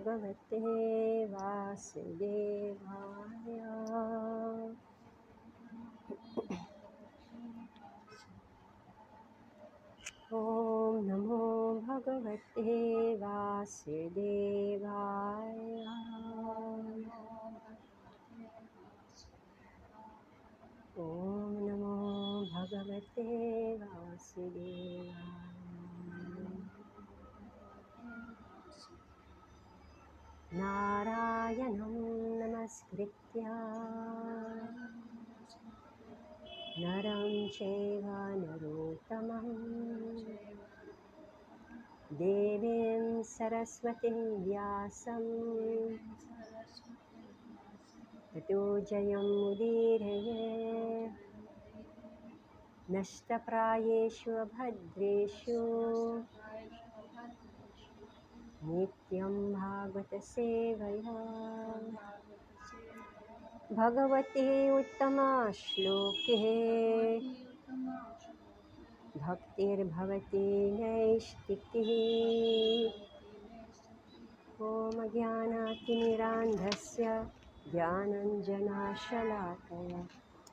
भगवते वासुदेवाय। ॐ नमो भगवते वासुदेवाय। ॐ नमो भगवते वासुदेवाय। नारायणं नमस्कृत्य नरं चैव नरोत्तमं देवीं सरस्वतीं व्यासं ततो जयमुदीरये। नष्टप्रायेषु भद्रेषु नित्यं भागवतसेवया भगवते उत्तमश्लोके भक्तिर्भवति नैष्टिकी। ॐ ज्ञानातिमिरान्धस्य ज्ञानञ्जनशलाकया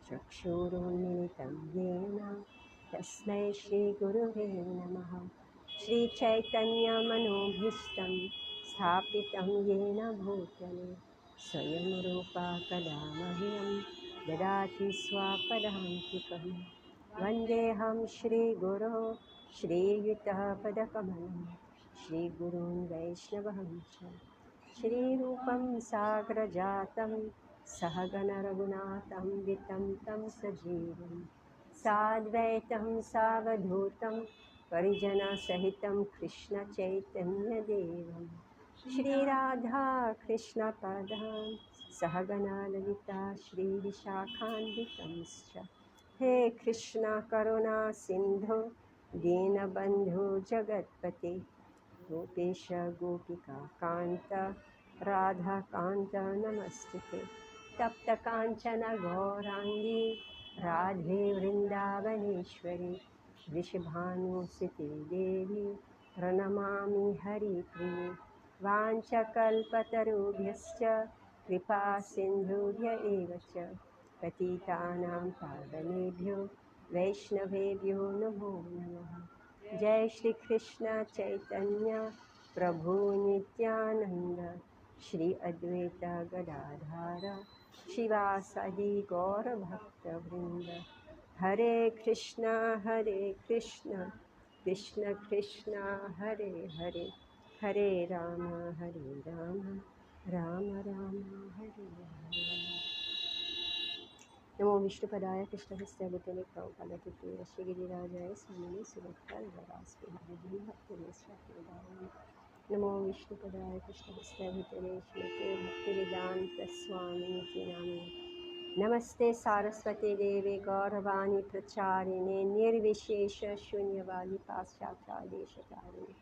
चक्षुरुन्मिलितं येन तस्मै श्रीगुरुवे नमः। श्रीचैतन्यमनोभीष्टं स्थापितं येन भूतले स्वयं रूपा कदा मह्यं ददाति स्वापदान्तिकं। वन्देऽहं श्रीगुरो श्रीयुतः पदकमलं श्रीगुरून् वैष्णवंश श्रीरूपं साग्रजातं सहगणरघुनाथं वितं तं सजीवं साद्वैतं सावधूतं परिजनसहितं कृष्णचैतन्यदेवं श्रीराधा कृष्णपदां सहगणा ललिता श्रीविशाखान्वितंश्च। हे कृष्ण करुणा सिन्धु दीनबन्धु जगत्पते गोपेश गोपिका कान्त राधाकान्त नमस्तुते। तप्तकाञ्चन गौराङ्गी राधे वृन्दावनेश्वरी वृषभानुसुते देवी प्रणमामि हरिप्रिये। वाञ्छकल्पतरुभ्यश्च कृपा सिन्धुभ्य एव च पतितानां पावनेभ्यो वैष्णवेभ्यो नमो नमः। जय श्री कृष्ण चैतन्य प्रभु नित्यानंद श्री अद्वैत गदाधर शिवासादि गौर भक्तवृंद। हरे कृष्णा कृष्ण कृष्ण हरे हरे, हरे राम राम राम हरे हरे। नमो विष्णुपदाय कृष्णहस्ताभूतले प्रभुपादकृते श्रीगिरिराजाय स्वामिने सुरक्षाधरास्पृहाय भक्तिरेश्वराय। नमो विष्णुपदाय कृष्णहस्ताभूतले श्रीमते भक्तिवेदान्तस्वामिनिति नामिने। नमस्ते सारस्वती देवे गौरवाणी प्रचारिणे निर्विशेष शून्यवादी पाश्चात्यादेशकारिणे।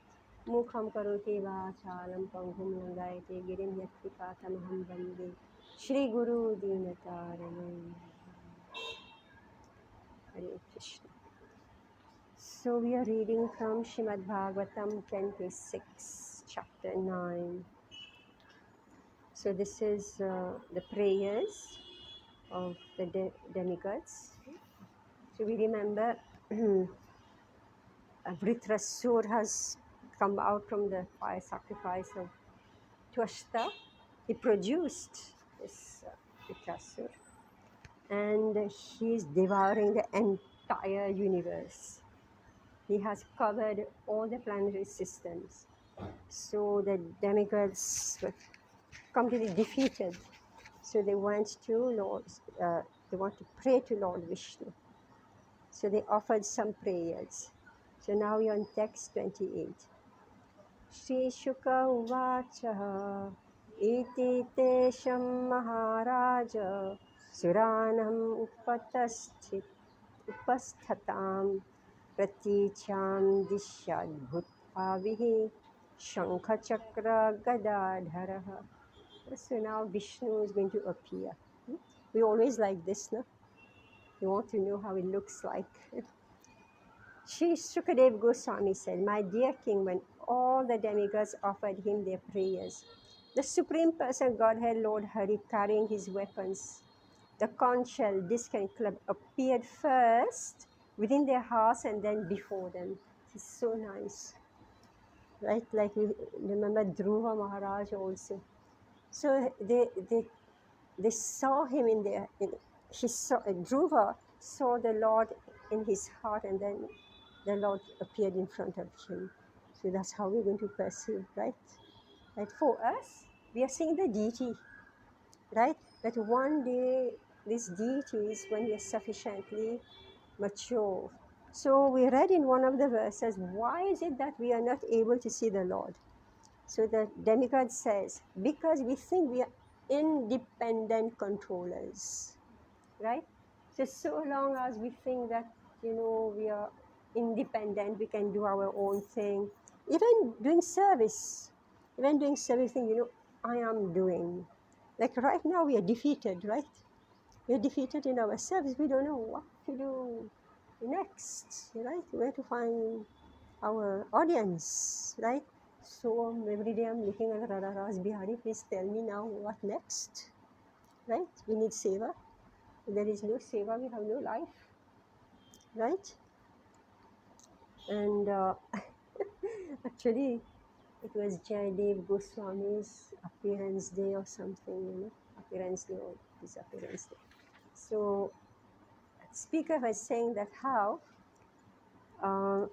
मुखं करोति वाचालं पङ्गुं लङ्घयते गिरिं यत्कृपातमहं वन्दे श्रीगुरु दीनतारिणम्। Hare Krishna. So we are reading from Srimad Bhagavatam 26, chapter 9. So this is the prayers of the demigods. So we remember Vritrasur has come out from the fire sacrifice of Twashta. He produced this Vritrasur, and he is devouring the entire universe. He has covered all the planetary systems. So the demigods were completely defeated. So they went to Lord, they want to pray to Lord Vishnu. So they offered some prayers. So now we are on text 28. Shri Shuka Uvacha Iti Tesham Maharaja Suranam Upasthatam Praticham Dishyadbhutavihi Shankha Chakra Gadadharaha. So now Vishnu is going to appear. We always like this, no? We want to know how it looks like. Sri Shukadev Goswami said, my dear king, when all the demigods offered him their prayers, The Supreme Person Godhead, Lord Hari, carrying his weapons, the conch shell, disc and club, appeared first within their hearts and then before them. It's so nice, right? Like we remember Dhruva Maharaj also. So they saw him in their, he saw, Dhruva saw the Lord in his heart, and then the Lord appeared in front of him. So that's how we're going to perceive, right? Right? For us, we are seeing the deity, right? But one day, these deities, when we are sufficiently mature. So we read in one of the verses, why is it that we are not able to see the Lord? So the demigod says, because we think we are independent controllers, right? So long as we think that, we are independent, we can do our own thing, even doing service, thing, I am doing. Like right now, we are defeated, right? We are defeated in our service. We don't know what to do next, right? Where to find our audience, right? So every day I'm looking at Radha Bihari, please tell me now what next, right? We need seva. If there is no seva, we have no life, right? And actually, it was Jayadev Goswami's appearance day or something, appearance day or disappearance day. So, speaker was saying that how uh,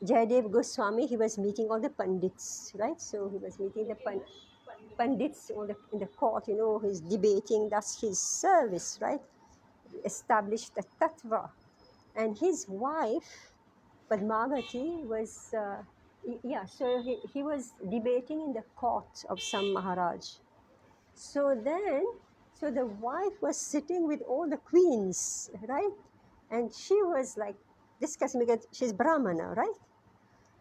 Jayadev Goswami, he was meeting all the pandits, right? So he was meeting the pandits in the court, he's debating, that's his service, right? Established the tattva. And his wife, Padmavati, was, so he was debating in the court of some Maharaj. So then, so the wife was sitting with all the queens, right? And she was like discussing, because she's Brahmana, right?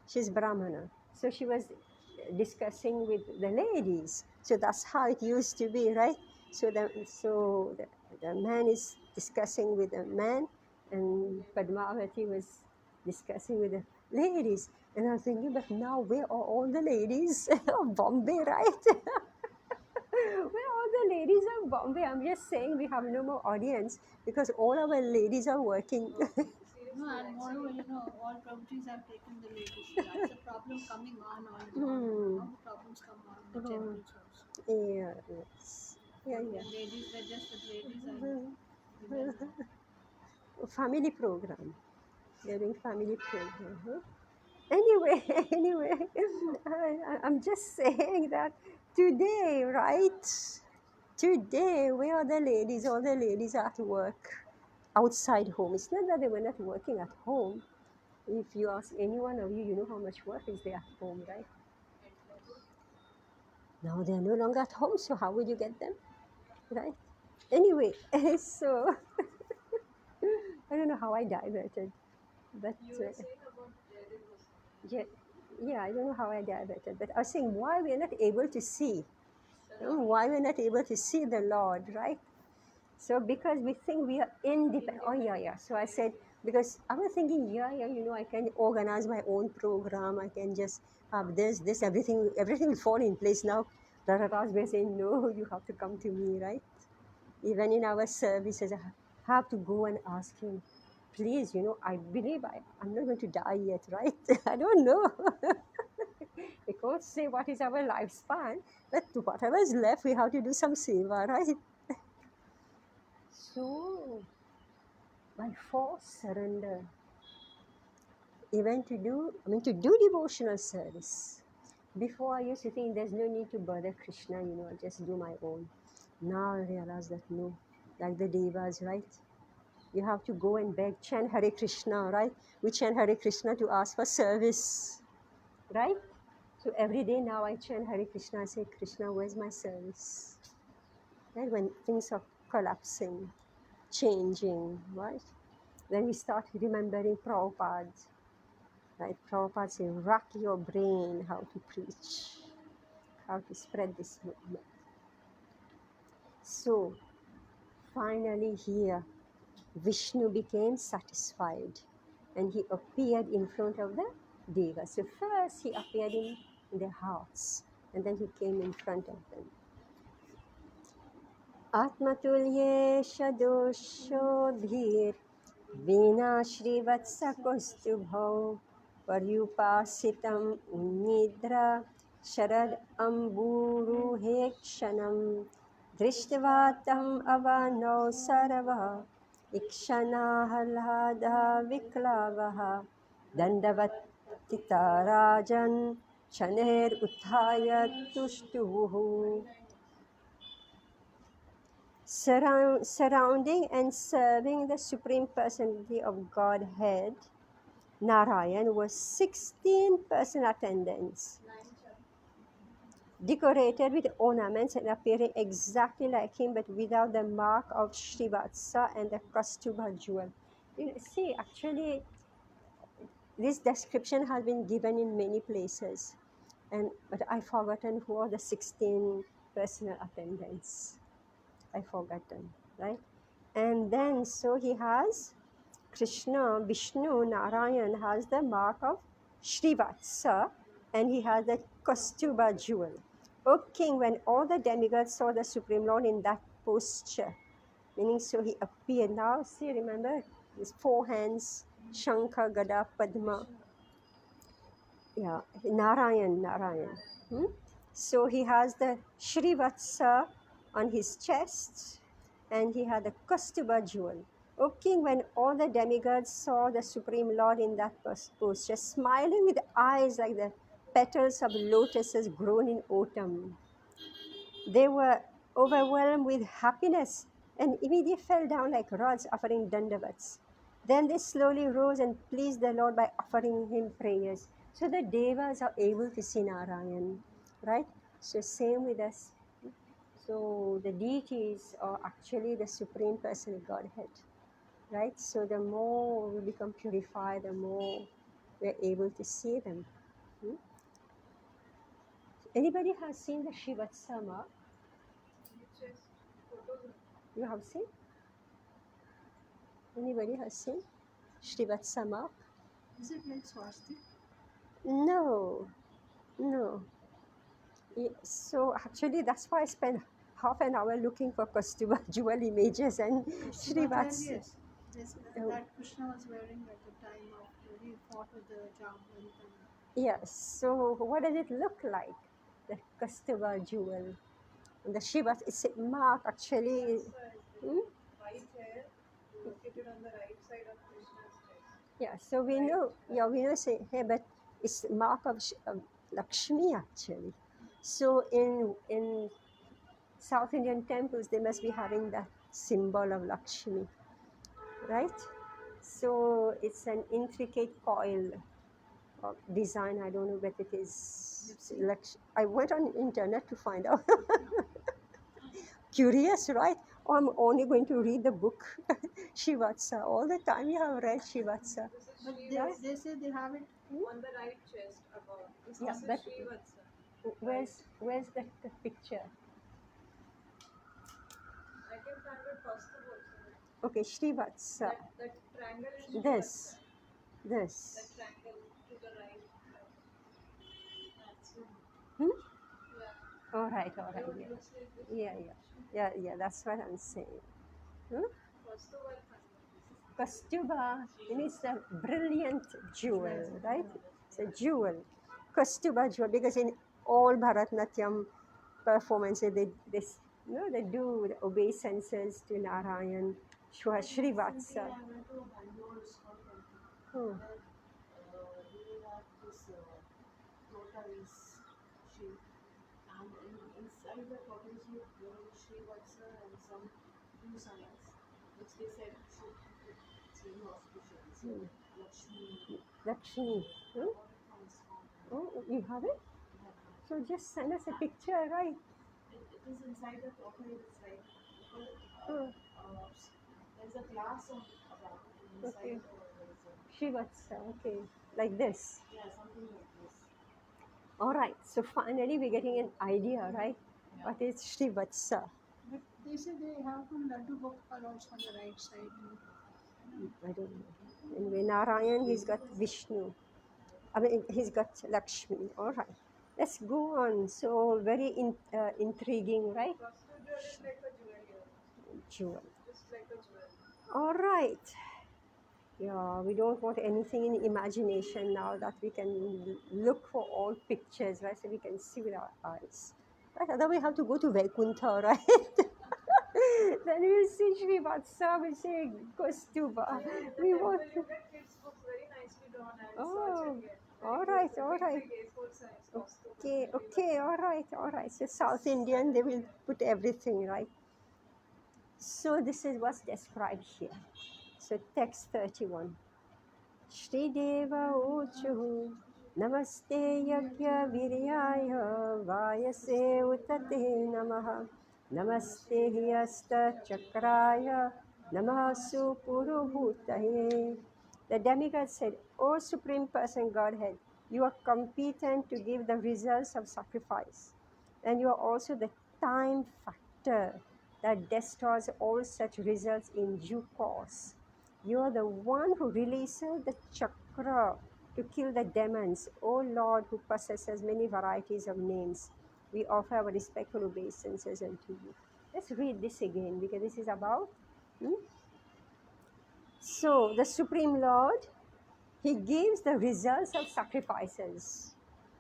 She's Brahmana. So she was discussing with the ladies. So that's how it used to be, right? So the man is discussing with the man, and Padmavati was discussing with the ladies. And I was thinking, but now where are all the ladies of Bombay, right? Where are all the ladies of Bombay? I'm just saying we have no more audience because all our ladies are working. No, and moreover, all properties have taken the ladies. That's a problem coming on all the time. Now the problems come on the temples also. Yeah, yes. Yeah, yeah. Ladies were just with ladies and women. Family program. They're doing family program. Huh? Anyway, I'm just saying that today, right? Today, where are the ladies? All the ladies are at work outside home. It's not that they were not working at home. If you ask any one of you, you know how much work is there at home, right? Now they are no longer at home, so how will you get them, right? Anyway, so I don't know how I diverted, but yeah, yeah, I don't know how I diverted, but I was saying why we are not able to see, why we're not able to see the Lord, right? So because we think we are independent. Oh yeah, yeah. So I said because I was thinking, yeah, yeah, I can organize my own program. I can just have this, everything will fall in place now. Rararas were saying, no, you have to come to me, right? Even in our services, I have to go and ask him, please, I believe I'm not going to die yet, right? I don't know. We can't say what is our lifespan, but whatever is left, we have to do some seva, right? So, by force surrender, even to do devotional service. Before I used to think there's no need to bother Krishna, I'll just do my own. Now I realize that no, like the Devas, right? You have to go and beg, chant Hare Krishna, right? We chant Hare Krishna to ask for service, right? So every day now I chant Hare Krishna, I say, Krishna, where's my service? Right? When things are collapsing, changing, right? Then we start remembering Prabhupada, right? Prabhupada say, rack your brain how to preach, how to spread this movement. So finally here, Vishnu became satisfied and he appeared in front of the Devas. So first he appeared in their hearts. And then he came in front of them. Atmatulye shadoshobhir Vina Shrivats Paryupasitam Nidra Sharad Amburu Hekshanam Drishtavatam Avano Sarava Ikshana Halada Viklavaha Dandavatita Rajan Shaner Uthaya Tushtuhu. Surrounding and serving the Supreme Personality of Godhead, Narayan was 16% attendance, decorated with ornaments and appearing exactly like him but without the mark of Srivatsa and the Kaustubha jewel. You know, see, actually, this description has been given in many places, but I've forgotten who are the 16 personal attendants. I've forgotten, right? And then, so he has Krishna, Vishnu, Narayan has the mark of Srivatsa and he has the Kaustubha jewel. O king, when all the demigods saw the Supreme Lord in that posture, meaning so he appeared. Now, see, remember his four hands, Shankha, Gada, Padma. Yeah, Narayan. Hmm? So he has the Srivatsa on his chest and he had the Kaustubha jewel. O king, when all the demigods saw the Supreme Lord in that posture, smiling with eyes like the petals of lotuses grown in autumn, they were overwhelmed with happiness and immediately fell down like rods offering dandavats. Then they slowly rose and pleased the Lord by offering him prayers. So the devas are able to see Narayan, right? So same with us. So the deities are actually the Supreme Personal Godhead, right? So the more we become purified, the more we're able to see them. Hmm? Anybody has seen the Shivatsama? You have seen? Anybody has seen Shivatsama? Is it like swastik? No, no. So actually, that's why I spent half an hour looking for Kaustubha jewel images and But Srivats. yes, this, Oh, that Krishna was wearing at the time of he fought with the Jambal. yes. So what does it look like? The Kaustubha jewel. And the Shivas, it's a mark actually. Hmm? Yeah, so we know, yeah, we know say hey, but it's mark of Lakshmi actually. So in South Indian temples, they must be having that symbol of Lakshmi, right? So it's an intricate coil of design. I don't know whether it is I went on internet to find out. Curious, right? Oh, I'm only going to read the book Shivatsa. All the time you have read Shivatsa. But Right? they say they have it On the right chest above. Yeah, This is but Srivatsa. where's the picture? I can find it possible also. Okay, Srivatsa. That triangle is Srivatsa. This, That this. triangle to the right. That's it. Hmm? Yeah. All right, No, yeah. it looks like this. Yeah, that's what I'm saying. Hmm? Kaustubha. Kaustubha means a brilliant jewel, right? It's a jewel. Kaustubha jewel, because in all Bharatnatyam performances, they do the obeisances to Narayan, Srivatsa. I went to a Bangalore ISKCON temple. Oh, They have this tortoise shape, and inside the tortoise shape there was Srivatsa and some few signs which they said should it's very auspicious. hmm. Lakshmi. Lakshmi. I Hmm? got it from ISKCON. Oh, you have it? Yeah. So just send us a picture, right? It is inside the tortoise, it's like because Oh, there's a glass on around and inside okay. there is a Srivatsa, okay. Like this. yeah something like this. All right. So finally, we're getting an idea, right? What is Srivatsa? but they say they have from Laddu Gopal also on the right side. I don't know. Anyway, Narayan, he's got Vishnu. I mean, he's got Lakshmi. All right. Let's go on. So very intriguing, right? Prostitute is like a jewel here. Jewel. Just like a jewel. All right. Yeah, we don't want anything in imagination now that we can look for all pictures, right? So we can see with our eyes. Right? Otherwise, we have to go to Vaikuntha, right? Then we'll see Sri Vatsa, we'll see Kostuba. In the We temple, want you to. get kids' books very nicely drawn. I will search Oh, and get all very right, beautiful. all Big, right. big A4 size costume. Okay, Very okay, all right, all right. So South Indian, they will put everything, right? So this is what's described here. So text 31. Shri Deva Uchu Namaste Yagya Viryaya Vayase Utate Namaha Namaste Hyasta Chakraya Namasu Purubhutaye. The demigod said, O Supreme Person Godhead, you are competent to give the results of sacrifice, and you are also the time factor that destroys all such results in due course. You are the one who releases the chakra to kill the demons, O Lord, who possesses many varieties of names. We offer our respectful obeisances unto you. Let's read this again because this is about. hmm? So, the Supreme Lord, He gives the results of sacrifices.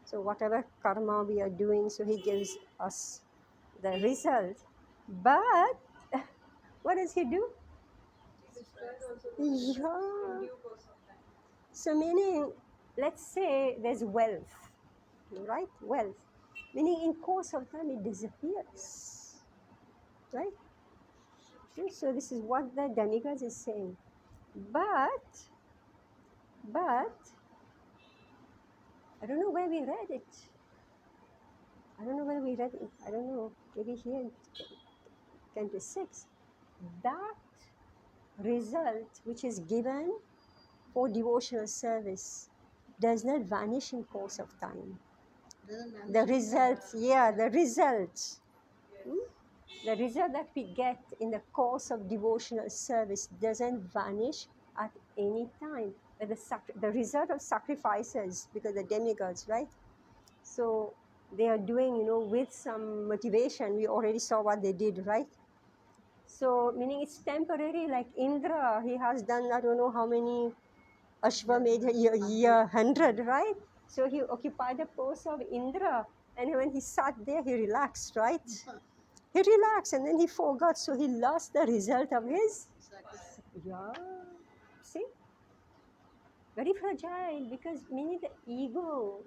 So, whatever karma we are doing, so He gives us the result. But what does He do? Destroys also the in Yeah. due course of time. So, meaning, let's say there's wealth, right? Wealth. Meaning, in course of time, it disappears, right? Okay, so, this is what the demigods is saying. But, I don't know where we read it. I don't know where we read it. I don't know. Maybe here in 26. That result which is given for devotional service does not vanish in course of time. The result, yeah, the result. hmm? The result that we get in the course of devotional service doesn't vanish at any time. But the result of sacrifices, because the demigods, right? So they are doing, with some motivation. We already saw what they did, right? So meaning it's temporary. Like Indra, he has done I don't know how many Ashwamedha year 100, right? So he occupied the post of Indra, and when he sat there, he relaxed, right? He relaxed, and then he forgot, so he lost the result of his. Yeah, see, very fragile because meaning the ego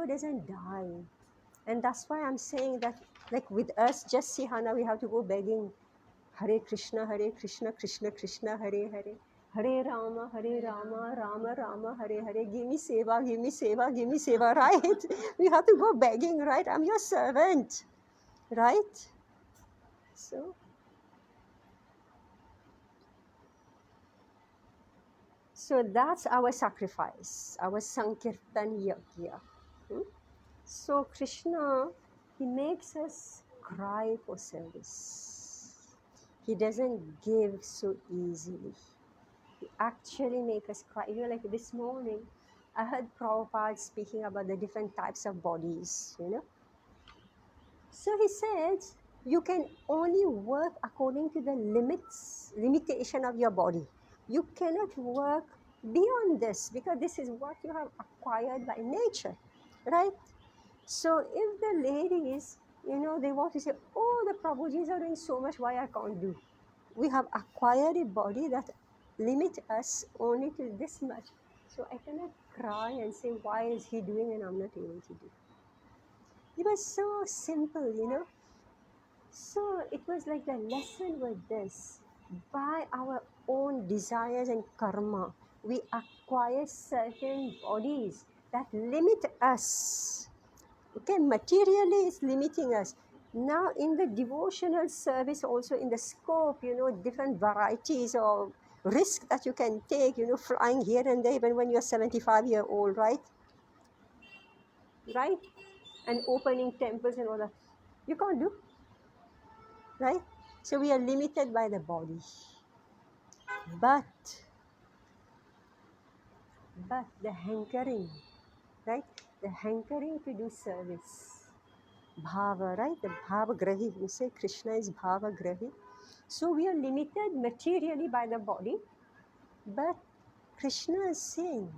doesn't die. And that's why I'm saying that, like with us, just see how now we have to go begging. Hare Krishna, Krishna Krishna, Hare Hare. Hare Rama, Rama Rama, Hare Hare. Give me seva, give me seva, give me seva, right? We have to go begging, right? I'm your servant, right? So that's our sacrifice, our Sankirtan Yajna. Hmm? So Krishna, he makes us cry for service. He doesn't give so easily. He actually makes us cry. Like this morning, I heard Prabhupada speaking about the different types of bodies. So he said, you can only work according to the limitation of your body. You cannot work beyond this because this is what you have acquired by nature, right? So if the ladies, they want to say, oh, the Prabhujis are doing so much, why I can't do? We have acquired a body that limit us only to this much. So I cannot cry and say, why is he doing and I'm not able to do? It was so simple. So it was like the lesson was this. By our own desires and karma, we acquire certain bodies that limit us. Okay, materially is limiting us. Now in the devotional service also in the scope, different varieties of risk that you can take, flying here and there even when you're 75-year-old, right? Right? And opening temples and all that. You can't do, right? So we are limited by the body. But the hankering, right? the hankering to do service. Bhava, right? The bhava grahi. We say Krishna is bhava grahi. So we are limited materially by the body, but Krishna is seeing,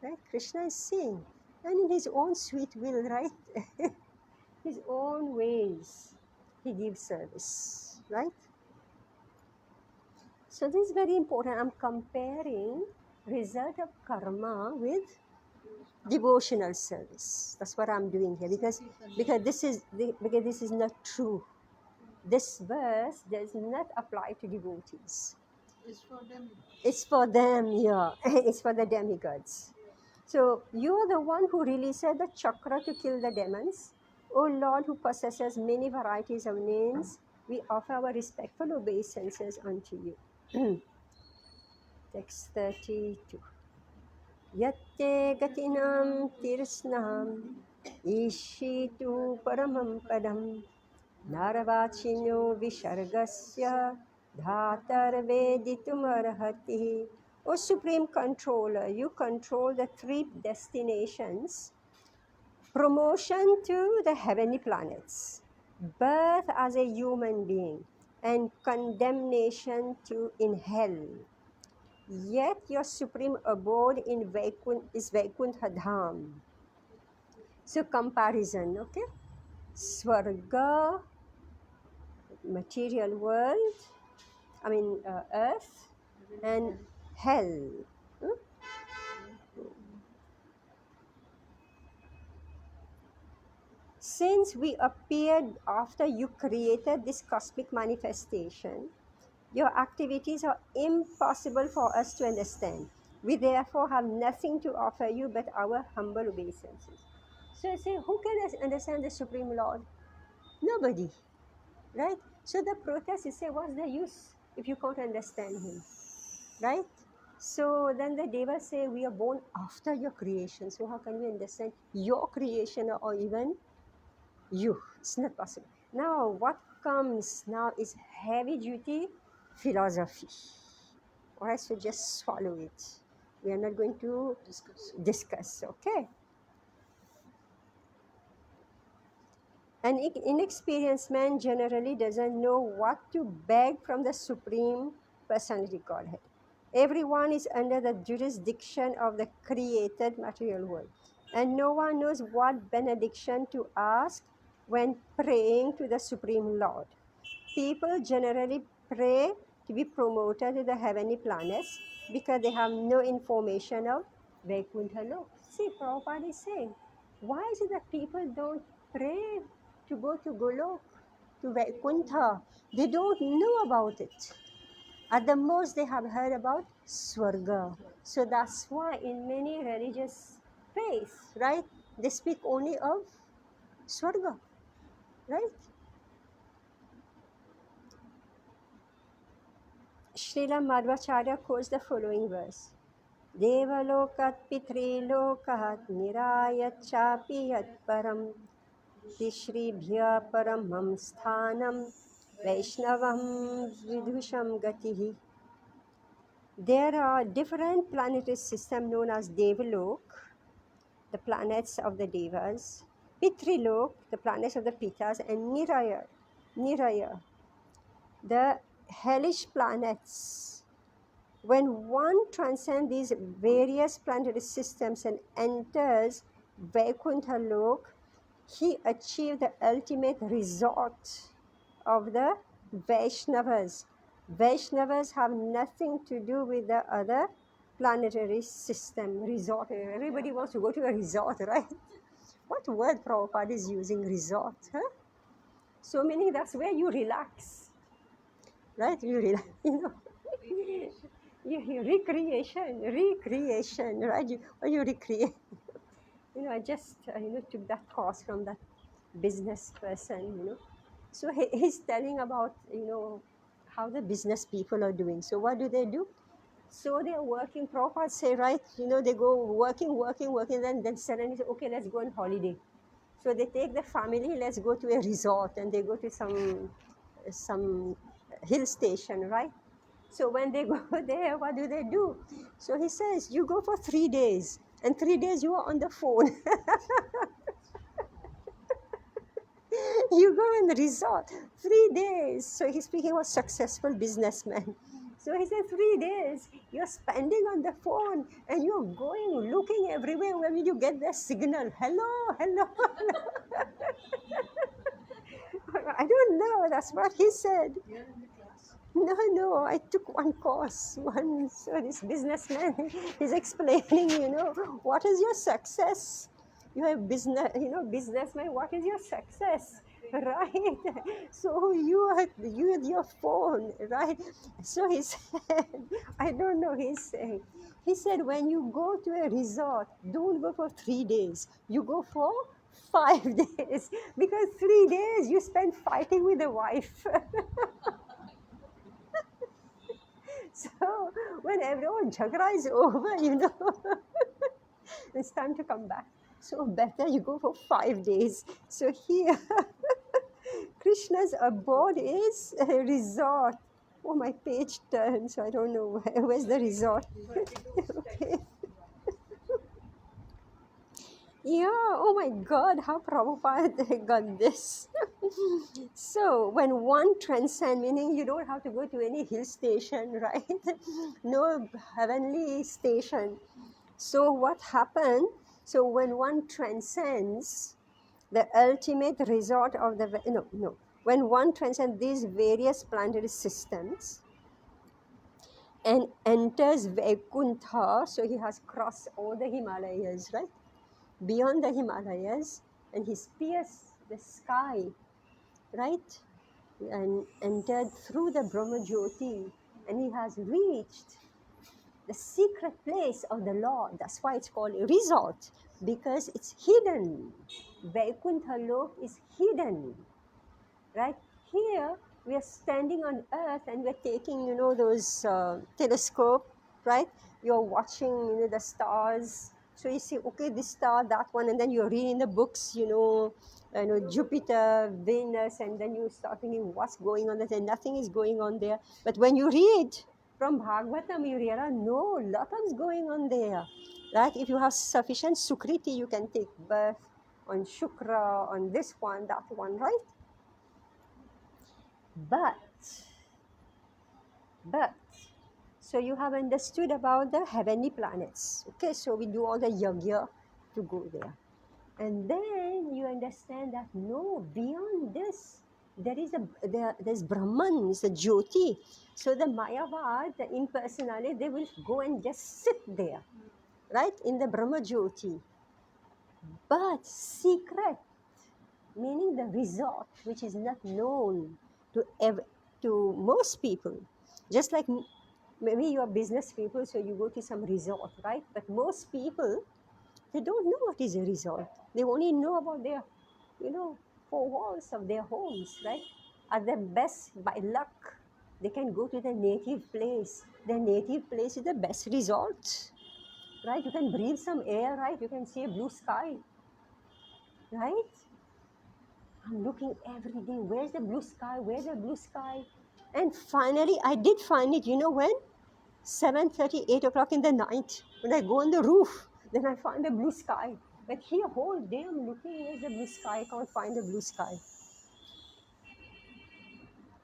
right? Krishna is seeing, and in his own sweet will, right? His own ways, he gives service, right? So this is very important. I'm comparing result of karma with devotional service. That's what I'm doing here because this is not true. This verse does not apply to devotees. It's for them. It's for them, yeah. It's for the demigods. So you are the one who released the chakra to kill the demons. O Lord, who possesses many varieties of names, we offer our respectful obeisances unto you. Text 32. Yatte gatinam tirsnam ishitu paramam padam narvachino vishargasya dhatar veditum arhati. O Supreme Controller, you control the three destinations: promotion to the heavenly planets, birth as a human being, and condemnation to in hell. Yet your supreme abode in is Vaikuntha Dham. So comparison, okay? Swarga, material world, earth, and hell. Hmm? Since we appeared after you created this cosmic manifestation, your activities are impossible for us to understand. We therefore have nothing to offer you but our humble obeisances. So I say, who can understand the Supreme Lord? Nobody, right? So the protest is say, what's the use if you can't understand him, right? So then the devas say, we are born after your creation. So how can we understand your creation or even you? It's not possible. Now, what comes now is heavy duty philosophy. All right, so just swallow it. We are not going to discuss, okay? An inexperienced man generally doesn't know what to beg from the Supreme Personality Godhead. Everyone is under the jurisdiction of the created material world, and no one knows what benediction to ask when praying to the Supreme Lord. People generally pray to be promoted to the heavenly planets because they have no information of Vaikuntha Lok. See, Prabhupada is saying, why is it that people don't pray to go to Golok, to Vaikuntha? They don't know about it. At the most, they have heard about Swarga. So that's why in many religious faiths, right, they speak only of Swarga, right? Srila Madhvacharya quotes the following verse. Devalokat pitrilokat nirayat chapi yat param tishribhya paramam sthanam vaishnavam vidusham gatihi. There are different planetary systems known as Devalok, the planets of the Devas, Pitrilok, the planets of the Pitas, and Niraya, the hellish planets. When one transcends these various planetary systems and enters Vaikuntha Lok, he achieved the ultimate resort of the Vaishnavas. Vaishnavas have nothing to do with the other planetary system. Resort. Everybody wants to go to a resort, right? What word Prabhupada is using, resort? Huh? So meaning that's where you relax, right? You relax, recreation, right? You recreate. I just took that course from that business person. So he's telling about how the business people are doing. So what do? So they are working. Prabhupada say, right? They go working, then suddenly say, okay, let's go on holiday. So they take the family, let's go to a resort, and they go to some hill station, right? So when they go there, what do? So he says, you go for 3 days. and 3 days you are on the phone. You go in the resort 3 days. So he's speaking about successful businessmen. So he said 3 days you're spending on the phone and you're going looking everywhere. Where will you get the signal? Hello, hello, hello. I don't know. That's what he said. Here in the class. No, I took one course. So this businessman is explaining, what is your success? You have business, businessman, what is your success? Right? So you with your phone, right? So he said, I don't know, he's saying. He said, when you go to a resort, don't go for 3 days. You go for 5 days. Because 3 days you spend fighting with the wife. So when everyone jhagra is over, it's time to come back. So better you go for 5 days. So here, Krishna's abode is a resort. Oh, my page turned, so I don't know where's the resort. Okay. Yeah, oh my God, how Prabhupada got this. So, when one transcends, meaning you don't have to go to any hill station, right? No heavenly station. So, what happened? So, when one transcends the ultimate resort of the, no, when one transcends these various planetary systems and enters Vaikuntha, so he has crossed all the Himalayas, right? Beyond the Himalayas, and he pierced the sky, right? And entered through the Brahmajyoti, and he has reached the secret place of the Lord. That's why it's called a resort, because it's hidden. Vaikuntha Lok is hidden, right? Here we are standing on earth and we're taking, those telescope, right? You're watching, the stars. So you see, okay, this star, that one, and then you're reading the books, Jupiter, Venus, and then you start thinking what's going on there. And nothing is going on there. But when you read from Bhagavatam, you realize, no, lot is going on there. Right? If you have sufficient Sukriti, you can take birth on Shukra, on this one, that one, right? But, so you have understood about the heavenly planets. Okay, so we do all the yagya to go there. And then you understand that no, beyond this, there's Brahman, it's a Jyoti. So the Mayavad, the impersonality, they will go and just sit there, right, in the Brahma Jyoti. But secret, meaning the resort, which is not known to most people. Just like maybe you are business people, so you go to some resort, right? But most people, they don't know what is a resort. They only know about their, four walls of their homes, right? At the best, by luck, they can go to their native place. Their native place is the best resort, right? You can breathe some air, right? You can see a blue sky, right? I'm looking every day. Where's the blue sky? Where's the blue sky? And finally, I did find it. You know when? 7:30, 8 o'clock in the night. When I go on the roof, then I find the blue sky. But here, whole day I'm looking, where's the blue sky? I can't find the blue sky.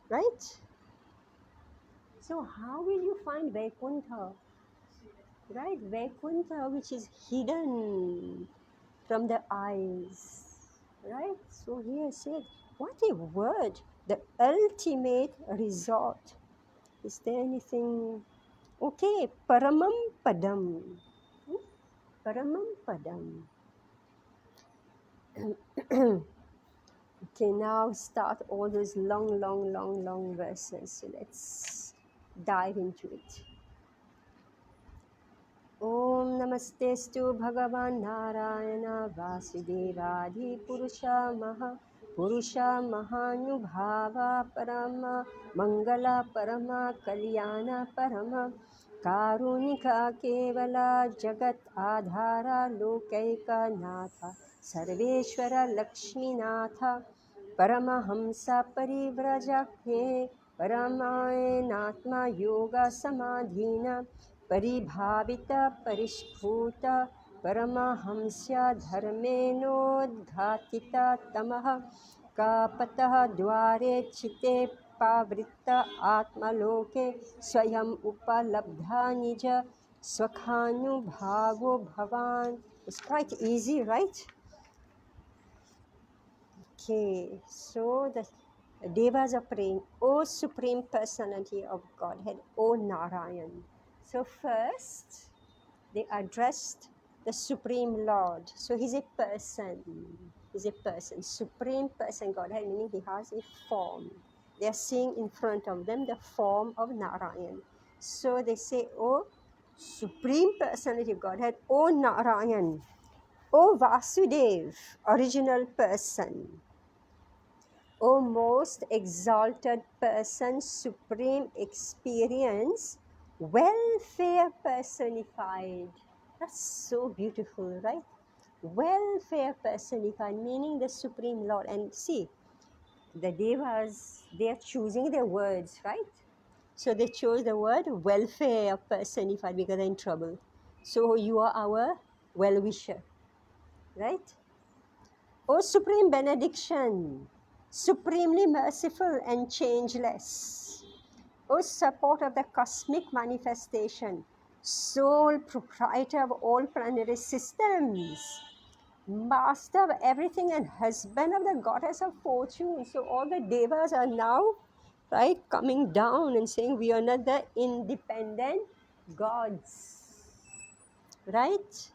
Right? So how will you find Vaikuntha? Right? Vaikuntha, which is hidden from the eyes. Right? So here said, what a word, the ultimate resort. Is there anything? Okay, Paramam Padam. Paramam Padam. Okay, now start all those long verses. So let's dive into it. Om Namastestu Bhagavan Narayana Vasudevadi Purusha Mahanubhava Parama Mangala Parama Kalyana Parama Karunika Kevala Jagat Adhara Lokaika Natha Sarveshwara Lakshmi Natha Paramahamsa Parivrajake Paramayanatma Yoga Samadhina परिभावित परिष्फुट परमहंस्य धर्मेणोद्घाटिता तमः कापतः द्वारे चिते पावृत्त आत्मलोके स्वयं उपलब्धा निज स्वखानुभावो भवान्. It's quite easy, right? Okay, so the Devas are praying, O Supreme Personality of Godhead, O Narayan. So first, they addressed the Supreme Lord. So he's a person. He's a person. Supreme person Godhead, meaning he has a form. They are seeing in front of them the form of Narayan. So they say, O Supreme Personality of Godhead, O Narayan, O Vasudev, original person. O most exalted person, supreme experience, welfare personified. That's so beautiful, right? Welfare personified, meaning the Supreme Lord. And see, the Devas, they are choosing their words, right? So they chose the word welfare personified because they're in trouble. So you are our well-wisher, right? O Supreme Benediction, supremely merciful and changeless. O support of the cosmic manifestation, sole proprietor of all planetary systems, master of everything and husband of the goddess of fortune. So all the devas are now, right, coming down and saying we are not the independent gods, right?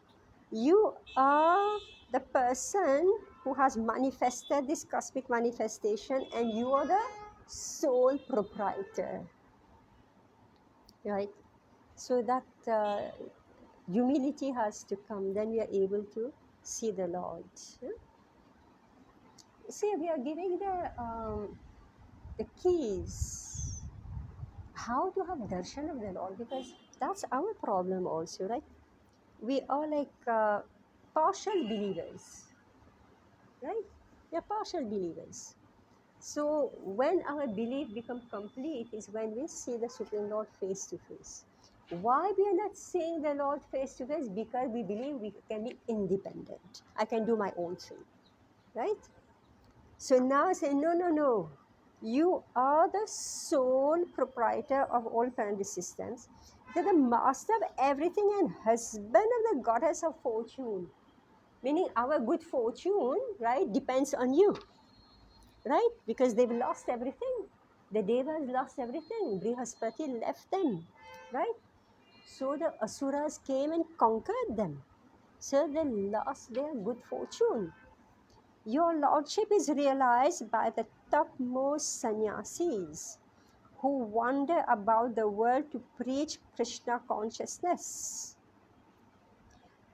You are the person who has manifested this cosmic manifestation, and you are the sole proprietor, right? So that humility has to come, then we are able to see the Lord. See, we are giving the keys how to have darshan of the Lord, because that's our problem also, right? We are like partial believers, right? We are partial believers. So when our belief becomes complete is when we see the Supreme Lord face to face. Why we are not seeing the Lord face to face? Because we believe we can be independent. I can do my own thing, right? So now I say, no, no, no. You are the sole proprietor of all planetary systems. You're the master of everything and husband of the goddess of fortune. Meaning our good fortune, right, depends on you, right? Because they've lost everything. The Devas lost everything. Brihaspati left them, right? So the Asuras came and conquered them. So they lost their good fortune. Your lordship is realized by the topmost sannyasis who wander about the world to preach Krishna consciousness,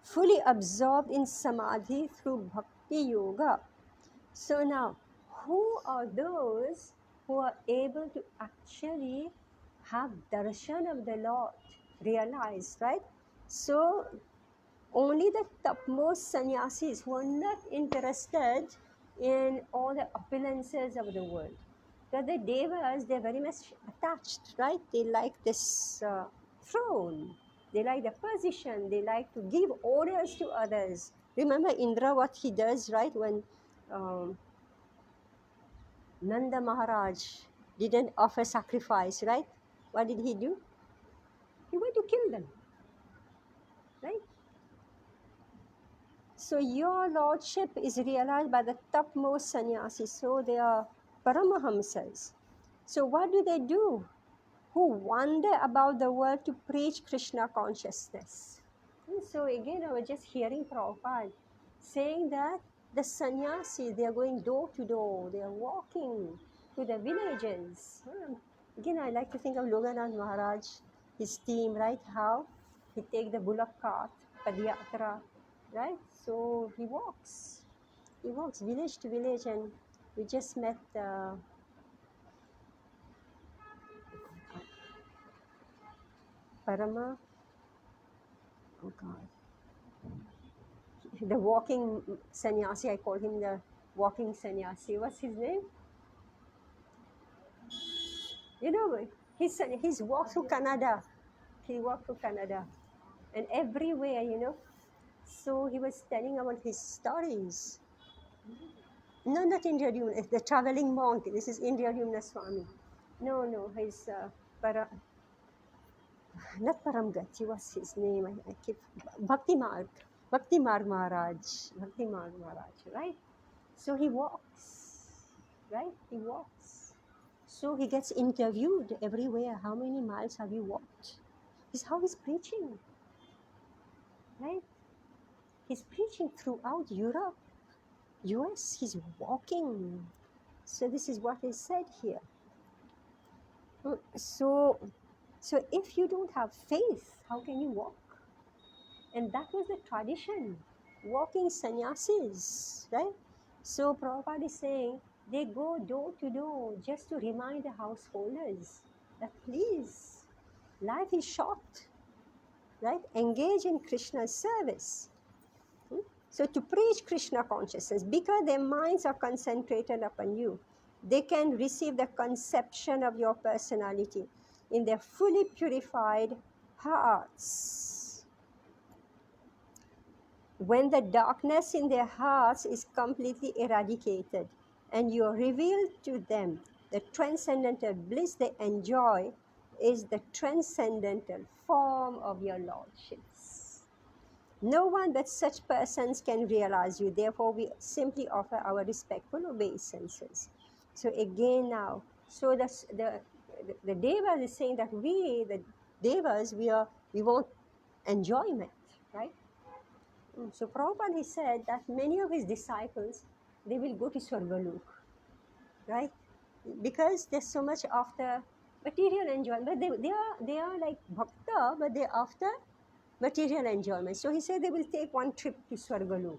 fully absorbed in samadhi through bhakti yoga. So now, who are those who are able to actually have darshan of the Lord, realize, right? So only the topmost sannyasis who are not interested in all the opulences of the world. Because the devas, they're very much attached, right? They like this throne. They like the position. They like to give orders to others. Remember Indra, what he does, right? When um, Nanda Maharaj didn't offer sacrifice, right? What did he do? He went to kill them, right? So your lordship is realized by the topmost sannyasis. So they are Paramahamsas. So what do? Who wander about the world to preach Krishna consciousness. And so again, I was just hearing Prabhupada saying that the sannyasis, they are going door to door. They are walking to the villages. Again, I like to think of Loganath Maharaj, his team, right? How he take the bullock cart, Padyatra, right? So he walks village to village, and we just met Parama, oh God, the walking sannyasi. I call him the walking sannyasi. What's his name? You know, he's walked through Canada. He walked through Canada, and everywhere, you know. So he was telling about his stories. No, not Indradyumna, it's the traveling monk. This is Indradyumna Swami. No, his not Paramgati, what's his name? I keep Bhakti Marg Maharaj, right? So he walks, right? He walks. So he gets interviewed everywhere. How many miles have you walked? This is how he's preaching, right? He's preaching throughout Europe, US. He's walking. So this is what is said here. So, so if you don't have faith, how can you walk? And that was the tradition, walking sannyasis, right? So Prabhupada is saying they go door to door just to remind the householders that please, life is short, right? Engage in Krishna's service. So to preach Krishna consciousness, because their minds are concentrated upon you, they can receive the conception of your personality in their fully purified hearts. When the darkness in their hearts is completely eradicated and you reveal to them the transcendental bliss they enjoy is the transcendental form of your lordships. No one but such persons can realize you. Therefore, we simply offer our respectful obeisances. So again now, so the Devas is saying that we, the Devas, we want enjoyment, right? So Prabhupada, he said that many of his disciples, they will go to Swargalok, right? Because there's so much after material enjoyment. But they are like bhakta, but they're after material enjoyment. So he said they will take one trip to Swargalok,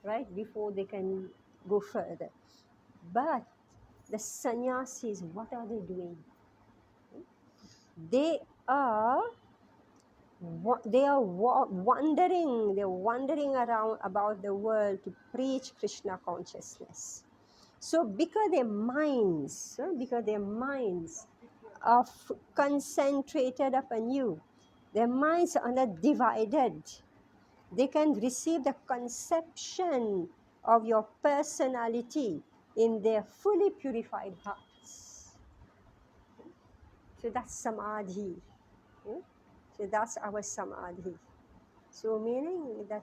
right? Before they can go further. But the sannyasis, what are they doing? They are wandering. They're wandering around about the world to preach Krishna consciousness. So because their minds are concentrated upon you, their minds are not divided, they can receive the conception of your personality in their fully purified hearts. So that's samadhi. So that's our samadhi. So meaning that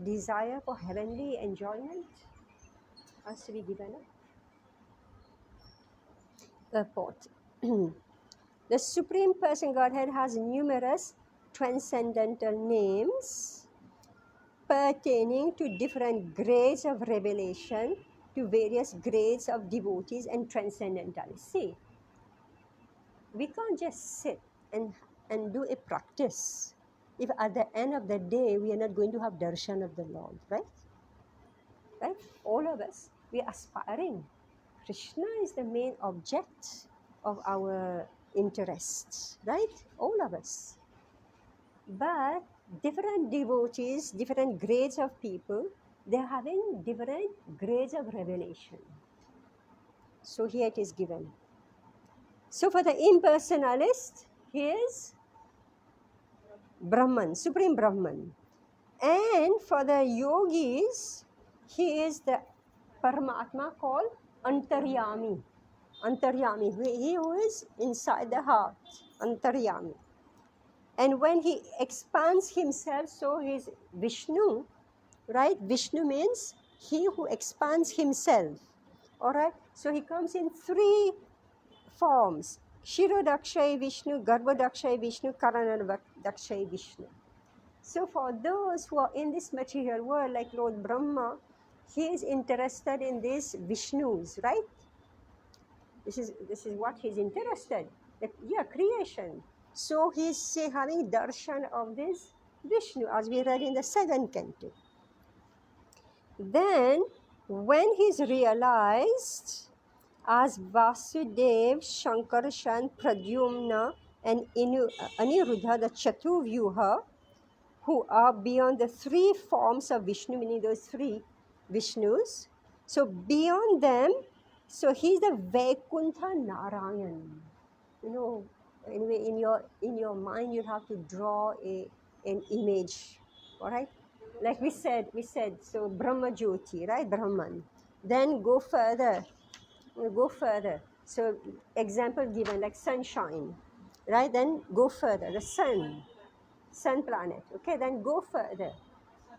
desire for heavenly enjoyment has to be given up. Purport. The Supreme Person Godhead has numerous transcendental names pertaining to different grades of revelation, to various grades of devotees and transcendentalists. See, we can't just sit and do a practice if at the end of the day we are not going to have darshan of the Lord, right? Right? All of us, we are aspiring. Krishna is the main object of our interest, right? All of us. But different devotees, different grades of people, they're having different grades of revelation. So here it is given. So for the impersonalist, he is Brahman, Supreme Brahman. And for the yogis, he is the Paramatma called Antaryami. Antaryami, he who is inside the heart, Antaryami. And when he expands himself, so he is Vishnu, right? Vishnu means he who expands himself, all right? So he comes in three forms: Shirodakshay Vishnu, Garbhodakshay Vishnu, Karanadakshay Vishnu. So for those who are in this material world, like Lord Brahma, he is interested in these Vishnus, right? This is what he's interested. That, yeah, creation. So he's having darshan of this Vishnu, as we read in the second canto. Then, when he's realized as Vasudev, Shankarshan, Pradyumna, and Aniruddha, the Chatuvyuha, who are beyond the three forms of Vishnu, meaning those three Vishnus. So beyond them, so he's the Vaikuntha Narayan. You know, anyway, in your mind, you have to draw an image, all right? Like we said, so Brahma Jyoti, right? Brahman. Then go further, go further. So example given like sunshine, right? Then go further, the sun planet. Okay, then go further.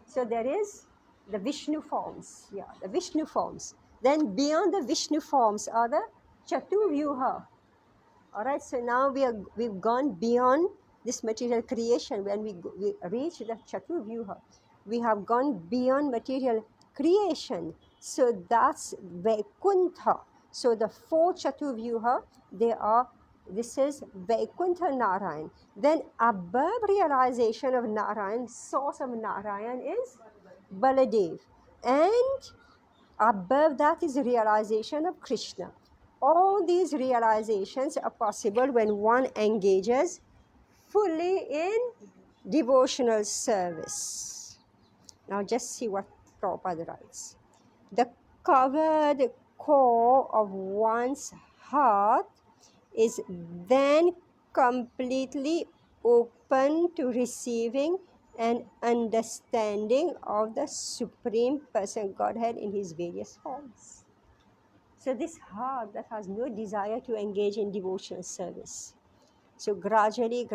So there is the Vishnu forms, yeah, the Vishnu forms. Then beyond the Vishnu forms are the Chatuvyuha. All right, so now we've gone beyond this material creation. When we reach the Chatuvyuha, we have gone beyond material creation. So that's Vaikuntha. So the four Chatuvyuha, they are, this is Vaikuntha Narayan. Then above realization of Narayan, source of Narayan is Baladev. And above that is realization of Krishna. All these realizations are possible when one engages fully in devotional service. Now just see what Prabhupada writes. The covered core of one's heart is then completely open to receiving and understanding of the Supreme Person Godhead in his various forms. So this heart that has no desire to engage in devotional service. So gradually,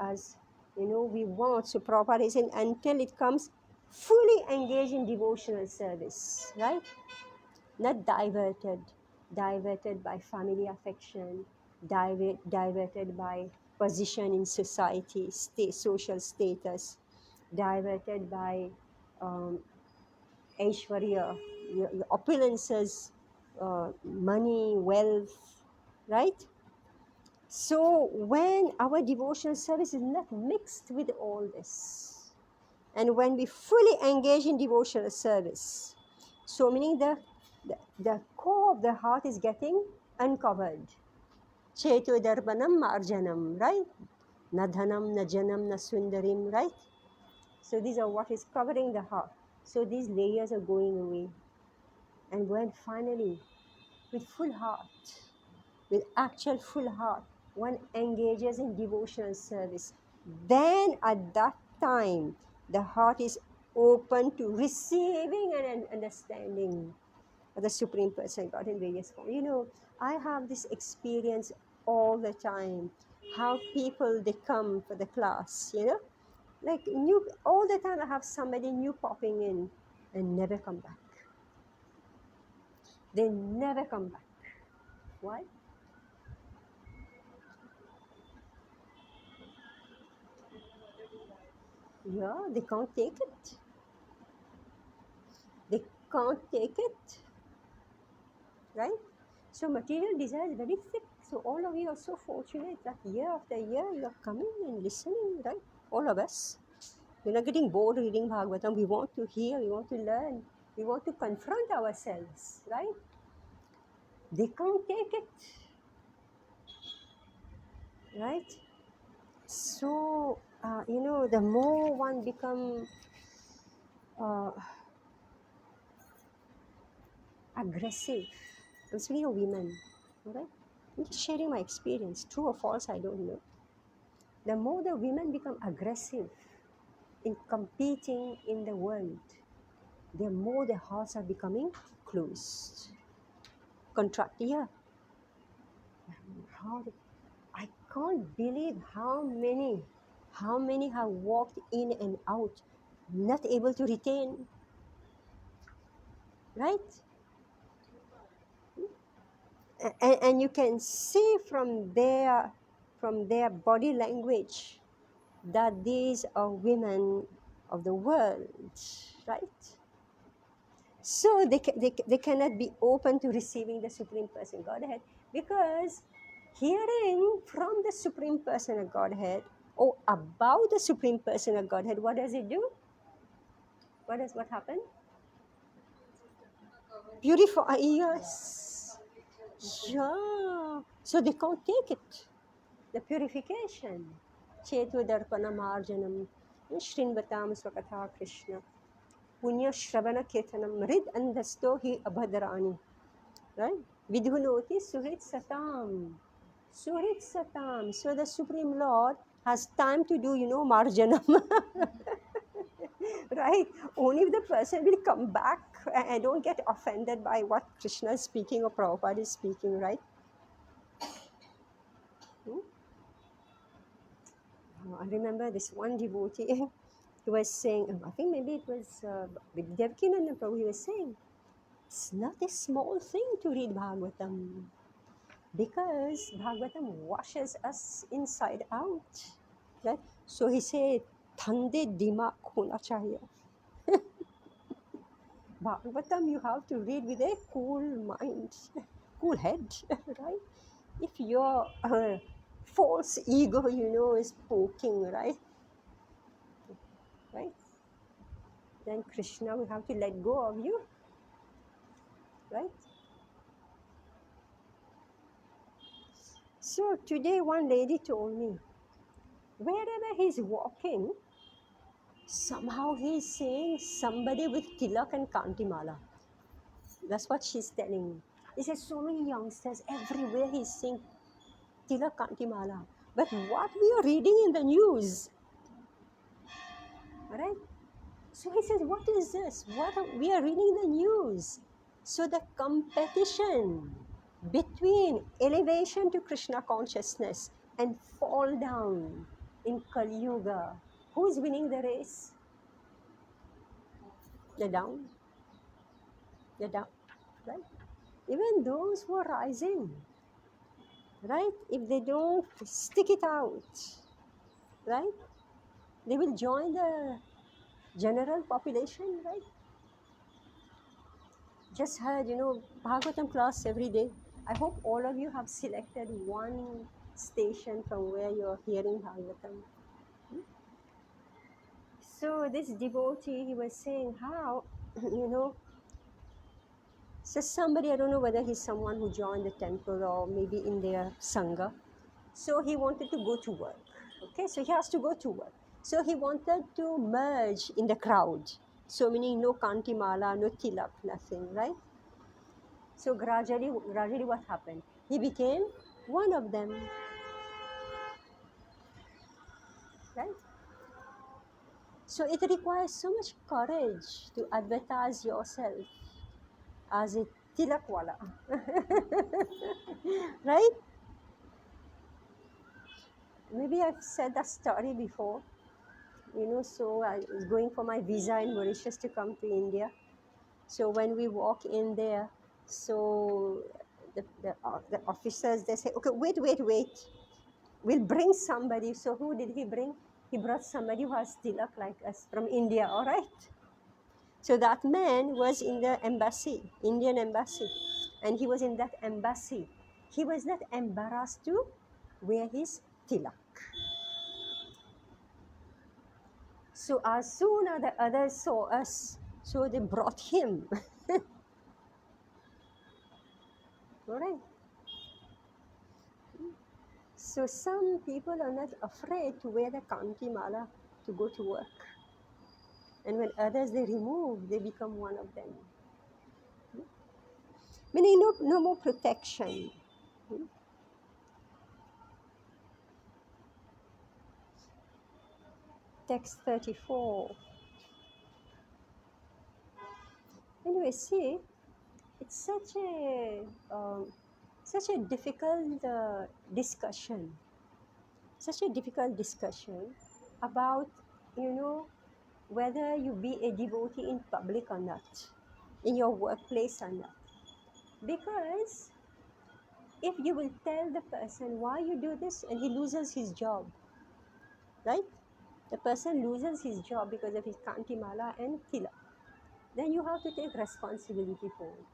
as we want. So Prabhupada is saying until it comes fully engaged in devotional service, right? Not diverted by family affection, diverted by position in society, social status, diverted by um, Aishwarya, opulences, money, wealth, right? So when our devotional service is not mixed with all this, and when we fully engage in devotional service, so meaning the core of the heart is getting uncovered. Cheto darpanam marjanam, right? Na dhanam, na janam, na sundarim, right? So these are what is covering the heart. So these layers are going away. And when finally, with full heart, with actual full heart, one engages in devotional service, then at that time, the heart is open to receiving and understanding of the Supreme Person God in various forms. I have this experience all the time, how people, they come for the class, like new, all the time I have somebody new popping in and never come back. They never come back. Why? Yeah, they can't take it. They can't take it, right? So material desire is very thick. So all of you are so fortunate that year after year you are coming and listening, right? All of us. We're not getting bored reading Bhagavatam. We want to hear, we want to learn, we want to confront ourselves, right? They can't take it, right? So, the more one become aggressive, I'm speaking of women, all right? I'm just sharing my experience, true or false, I don't know. The more the women become aggressive in competing in the world, the more their hearts are becoming closed. Contract, yeah. I can't believe how many have walked in and out, not able to retain, right? And you can see from their body language that these are women of the world, right? So they cannot be open to receiving the Supreme Person Godhead, because hearing from the Supreme Person of Godhead or about the Supreme Person of Godhead, what does it do? What happen? Purify, yes. Yeah. So they can't take it. The purification. Chetu darpana marjanam. Shrinvatam swakatha Krishna. Punya shravana kirtanam rid andasto hi abhadrani. Right? Vidhunoti surit satam. Surit satam. So the Supreme Lord has time to do, marjanam. right? Only if the person will come back and don't get offended by what Krishna is speaking or Prabhupada is speaking, right? Hmm? I remember this one devotee, he was saying, I think maybe it was with Devkinanda Prabhu, he was saying, it's not a small thing to read Bhagavatam because Bhagavatam washes us inside out. Right? So he said, Thande Dimak hona chahiye. Bhagavatam you have to read with a cool mind, cool head, right? If your false ego, is poking, right? Then Krishna will have to let go of you, right? So today one lady told me, wherever he's walking, somehow he's seeing somebody with tilak and kantimala. That's what she's telling me. He says so many youngsters everywhere he's seeing tilak kantimala. But what we are reading in the news, right? So he says, what is this? We are reading the news. So the competition between elevation to Krishna consciousness and fall down in Kali Yuga, who is winning the race? The down, the down, right? Even those who are rising, right? If they don't stick it out, right? They will join the general population, right? Just heard, Bhagavatam class every day. I hope all of you have selected one station from where you're hearing Bhagavatam. So this devotee, he was saying how, you know, so somebody, I don't know whether he's someone who joined the temple or maybe in their sangha. So he wanted to go to work. Okay, so he has to go to work. So he wanted to merge in the crowd. So meaning no kantimala, no tilak, nothing, right? So gradually what happened? He became one of them, right? So it requires so much courage to advertise yourself as a tilakwala, right? Maybe I've said that story before, so I was going for my visa in Mauritius to come to India. So when we walk in there, so the officers, they say, okay, wait. We'll bring somebody. So who did he bring? He brought somebody who has tilak like us from India, all right? So that man was in the embassy, Indian embassy, and he was in that embassy. He was not embarrassed to wear his tilak. So as soon as the others saw us, so they brought him. All right. So some people are not afraid to wear the kanti mala to go to work. And when others they remove, they become one of them. Meaning no more protection. Text 34. Anyway, see, it's such a difficult discussion. Such a difficult discussion about, whether you be a devotee in public or not, in your workplace or not. Because if you will tell the person why you do this and he loses his job, right? The person loses his job because of his kantimala and tila. Then you have to take responsibility for it.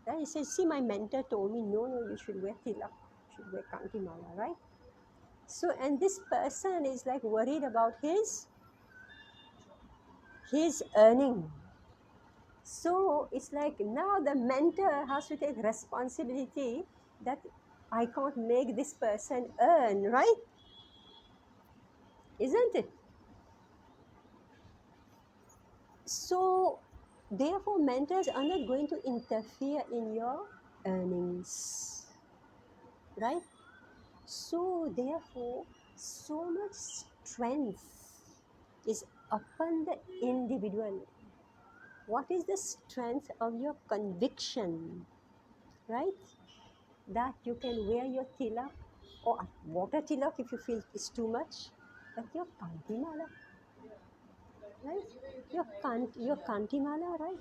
Right? He says, see, my mentor told me, no, you should wear tilak, you should wear kantimala, right? So, and this person is like worried about his earning. So it's like now the mentor has to take responsibility that I can't make this person earn, right? Isn't it? So therefore mentors are not going to interfere in your earnings, right? So therefore so much strength is upon the individual. What is the strength of your conviction, right? That you can wear your tilak or water tilak if you feel it's too much, but your kantimala, right? Your kantimala, right?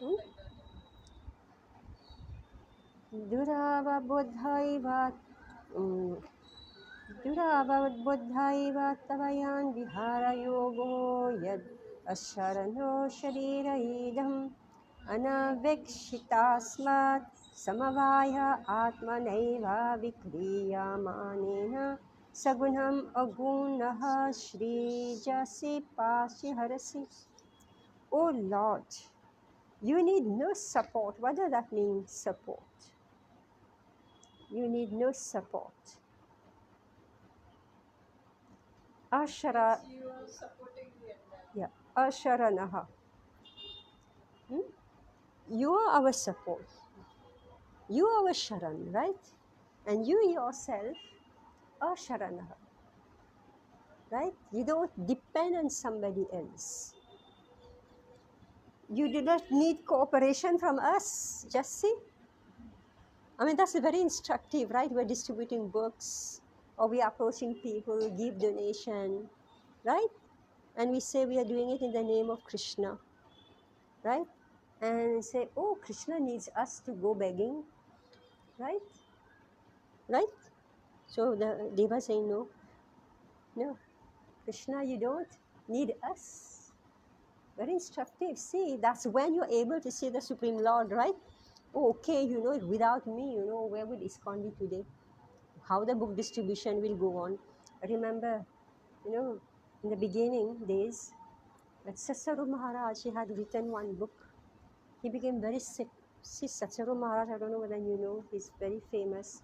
Hmm? Durava buddhaiva Durava tavayan vihara yogo yad asharano sharira idam anavekshitasmat samavaya atmanaiva vikriyamanena sagunam agunaha shri jasi pasi harasi. Oh Lord, you need no support. What does that mean, support? You need no support. Ashara, You are supporting the environment. yeah, asharanaha. Hmm? You are our support. You are our Sharan, right? And you yourself are Sharanaha, right? You don't depend on somebody else. You do not need cooperation from us. Just see. I mean, that's very instructive, right? We're distributing books or we are approaching people, give donation, right? And we say we are doing it in the name of Krishna, right? And say, oh, Krishna needs us to go begging, right? Right? So the Deva saying, no, no, Krishna, you don't need us. Very instructive. See, that's when you're able to see the Supreme Lord, right? Oh, okay, without me, where would ISKCON be today? How the book distribution will go on. Remember, in the beginning days, that Satsaru Maharaj, he had written one book. He became very sick. See, Satsaru Maharaj, I don't know whether you know, he's very famous.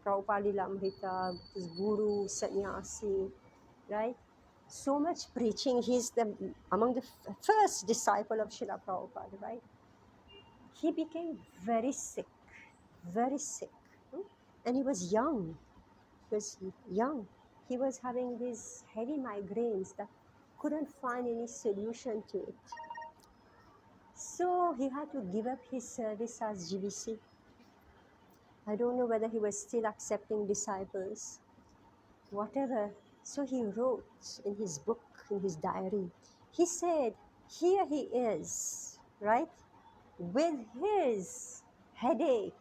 Prabhupada Lilamrita, his guru, sannyasi, right? So much preaching. He's among the first disciple of Srila Prabhupada, right? He became very sick, very sick. Hmm? And he was young. He was young. He was having these heavy migraines that couldn't find any solution to it. So he had to give up his service as GBC. I don't know whether he was still accepting disciples, whatever. So he wrote in his book, in his diary, he said, here he is, right, with his headache,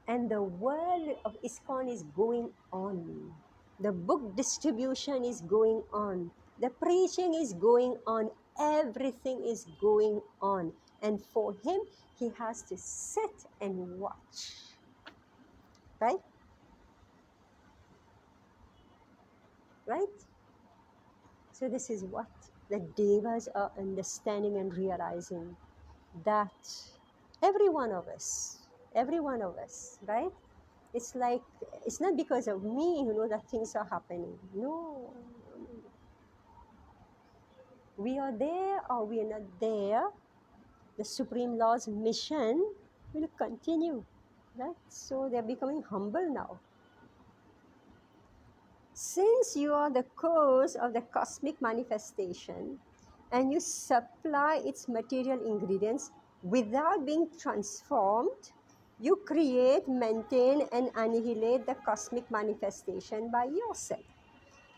and the world of ISKCON is going on. The book distribution is going on. The preaching is going on. Everything is going on. And for him, he has to sit and watch, right? Right? So this is what the Devas are understanding and realizing, that every one of us, right? It's like, it's not because of me, that things are happening. No. We are there or we are not there. The Supreme Lord's mission will continue, right? So they're becoming humble now. Since you are the cause of the cosmic manifestation and you supply its material ingredients without being transformed, you create, maintain, and annihilate the cosmic manifestation by yourself.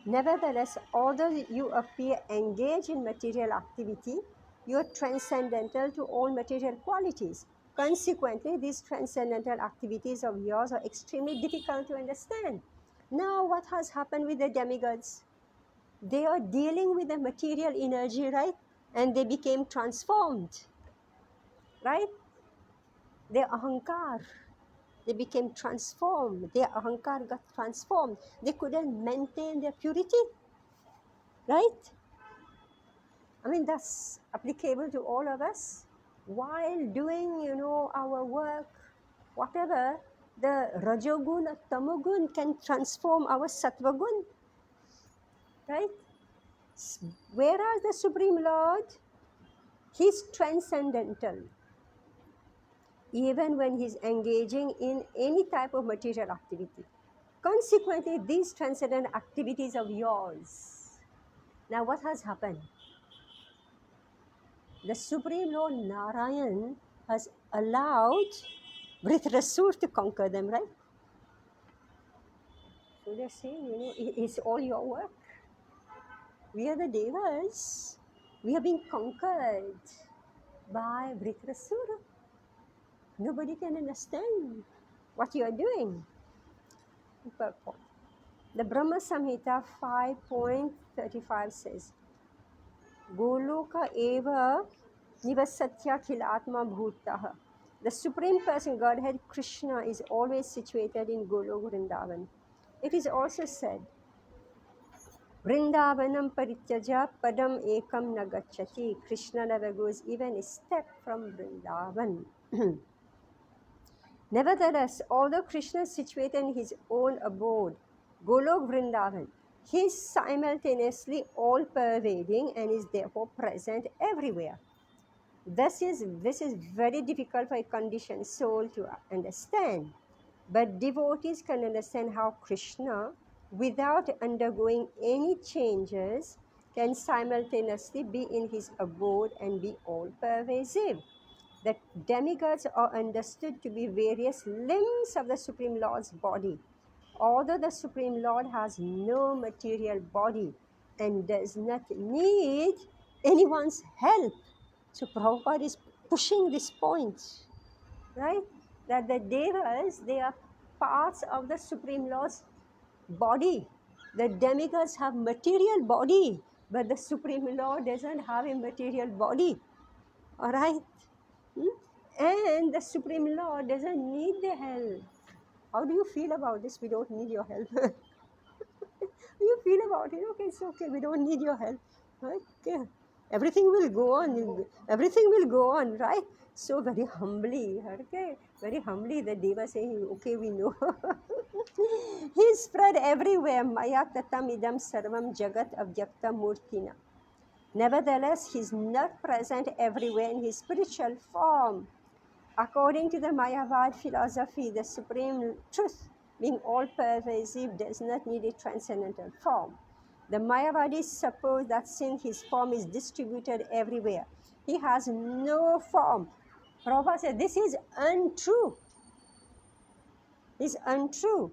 Nevertheless, although you appear engaged in material activity, you are transcendental to all material qualities. Consequently, these transcendental activities of yours are extremely difficult to understand. Now, what has happened with the demigods? They are dealing with the material energy, right? And they became transformed, right? Their ahankar, they became transformed. Their ahankar got transformed. They couldn't maintain their purity, right? I mean, that's applicable to all of us. While doing, our work, whatever, the Rajogun or Tamogun can transform our Sattvagun, right? Whereas the Supreme Lord, he's transcendental. Even when he's engaging in any type of material activity. Consequently, these transcendent activities of yours, Now what has happened? The Supreme Lord Narayan has allowed Vritrasur to conquer them, right? So they're saying, it's all your work. We are the devas. We have been conquered by Vritrasura. Nobody can understand what you are doing. Purport. The Brahma Samhita 5.35 says, Goloka eva nivasatya khilatma bhutaha. The Supreme Person, Godhead Krishna, is always situated in Golok Vrindavan. It is also said, Vrindavanam parityaja padam ekam nagachati. Krishna never goes even a step from Vrindavan. Nevertheless, although Krishna is situated in his own abode, Golok Vrindavan, he is simultaneously all pervading and is therefore present everywhere. This is very difficult for a conditioned soul to understand. But devotees can understand how Krishna, without undergoing any changes, can simultaneously be in his abode and be all pervasive. The demigods are understood to be various limbs of the Supreme Lord's body. Although the Supreme Lord has no material body and does not need anyone's help. So Prabhupada is pushing this point, right? That the devas, they are parts of the Supreme Lord's body. The demigods have material body, but the Supreme Lord doesn't have a material body. All right? And the Supreme Lord doesn't need the help. How do you feel about this? We don't need your help. How do you feel about it? Okay, it's okay. We don't need your help. Okay. Everything will go on. Everything will go on, right? So very humbly, okay? Very humbly, the Deva saying, okay, we know. He's spread everywhere. Maya tatam idam sarvam jagat avyakta murtina. Nevertheless, he's not present everywhere in his spiritual form. According to the Mayavad philosophy, the supreme truth, being all-pervasive, does not need a transcendental form. The Mayavadis suppose that since his form is distributed everywhere, he has no form. Prabhupada said, this is untrue. It's untrue.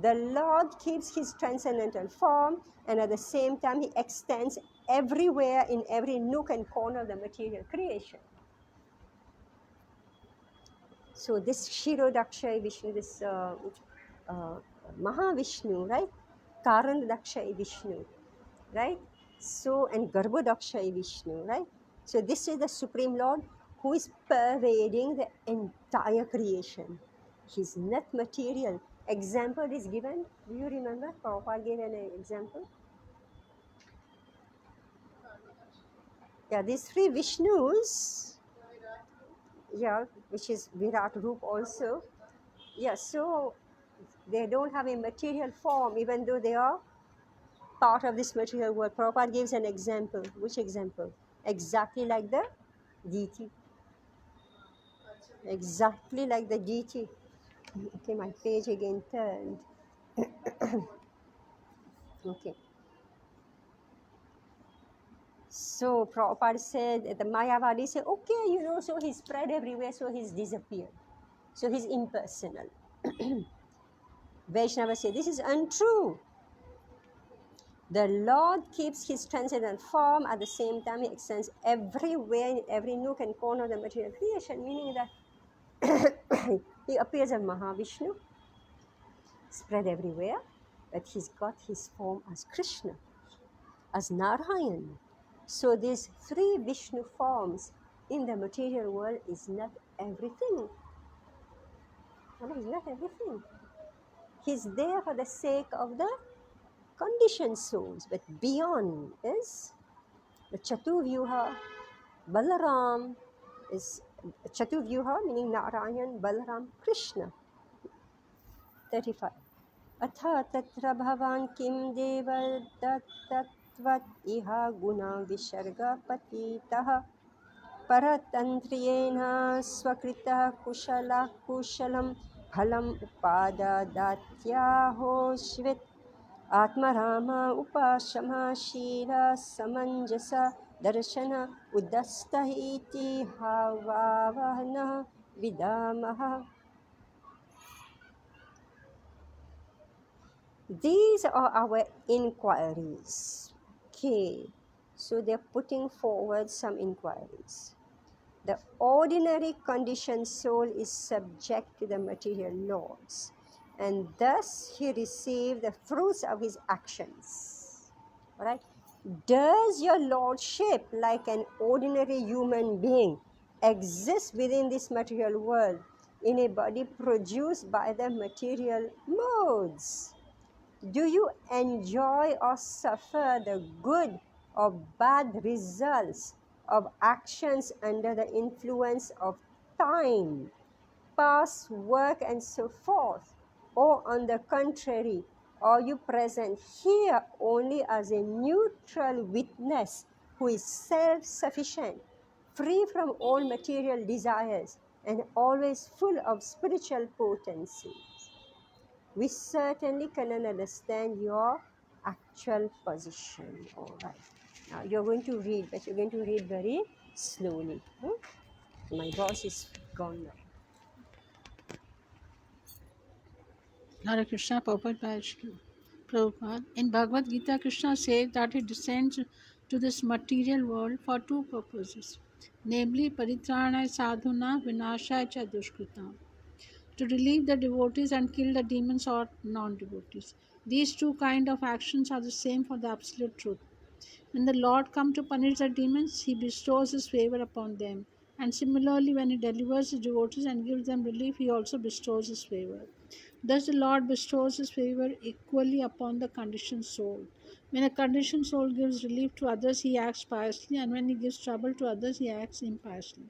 The Lord keeps his transcendental form, and at the same time, he extends everywhere in every nook and corner of the material creation. So this Kshirodakshay Vishnu, this Mahavishnu, right? Karanadakshay Vishnu, right? So, and Garbhodakshay Vishnu, right? So this is the Supreme Lord who is pervading the entire creation. He's not material. Example is given. Do you remember? Prabhupada gave an example. Yeah, these three Vishnus, yeah, which is Virat Roop also. Yeah, so they don't have a material form, even though they are part of this material world. Prabhupada gives an example. Which example? Exactly like the deity. Exactly like the deity. Okay, my page again turned. Okay. So Prabhupada said, the Mayavadi said, okay, so he's spread everywhere, so he's disappeared. So he's impersonal. Vaishnava said, this is untrue. The Lord keeps his transcendental form, at the same time he extends everywhere, in every nook and corner of the material creation, meaning that he appears as Mahavishnu, spread everywhere, but he's got his form as Krishna, as Narayan. So these three Vishnu forms in the material world is not everything. No, it's not everything. He's there for the sake of the conditioned souls, but beyond is the Chatuvyuha. Balaram is Chatuvyuha, meaning Narayan, Balaram, Krishna. 35. Atha tatra bhavan kim deva dattvat iha guna visharga patitaha paratantriyena swakrita kushalam phalam upada datyaho shvit Atmarama upashama shila samanjasa darshana udastahiti havavahana vidamaha. These are our inquiries. Okay, so they're putting forward some inquiries. The ordinary conditioned soul is subject to the material laws, and thus he received the fruits of his actions. All right? Does your lordship, like an ordinary human being, exist within this material world in a body produced by the material modes? Do you enjoy or suffer the good or bad results of actions under the influence of time, past work, and so forth? Or on the contrary, are you present here only as a neutral witness who is self sufficient, free from all material desires, and always full of spiritual potency? We certainly cannot understand your actual position. All right. Now you're going to read, but you're going to read very slowly. My boss is gone now. Hare Krishna, Prabhupada. In Bhagavad Gita, Krishna says that he descends to this material world for two purposes, namely Paritrana Sadhuna Vinashaya Cha Dushkritam, to relieve the devotees and kill the demons or non-devotees. These two kind of actions are the same for the absolute truth. When the Lord comes to punish the demons, he bestows his favor upon them. And similarly, when he delivers his devotees and gives them relief, he also bestows his favor. Thus, the Lord bestows his favor equally upon the conditioned soul. When a conditioned soul gives relief to others, he acts piously, and when he gives trouble to others, he acts impiously.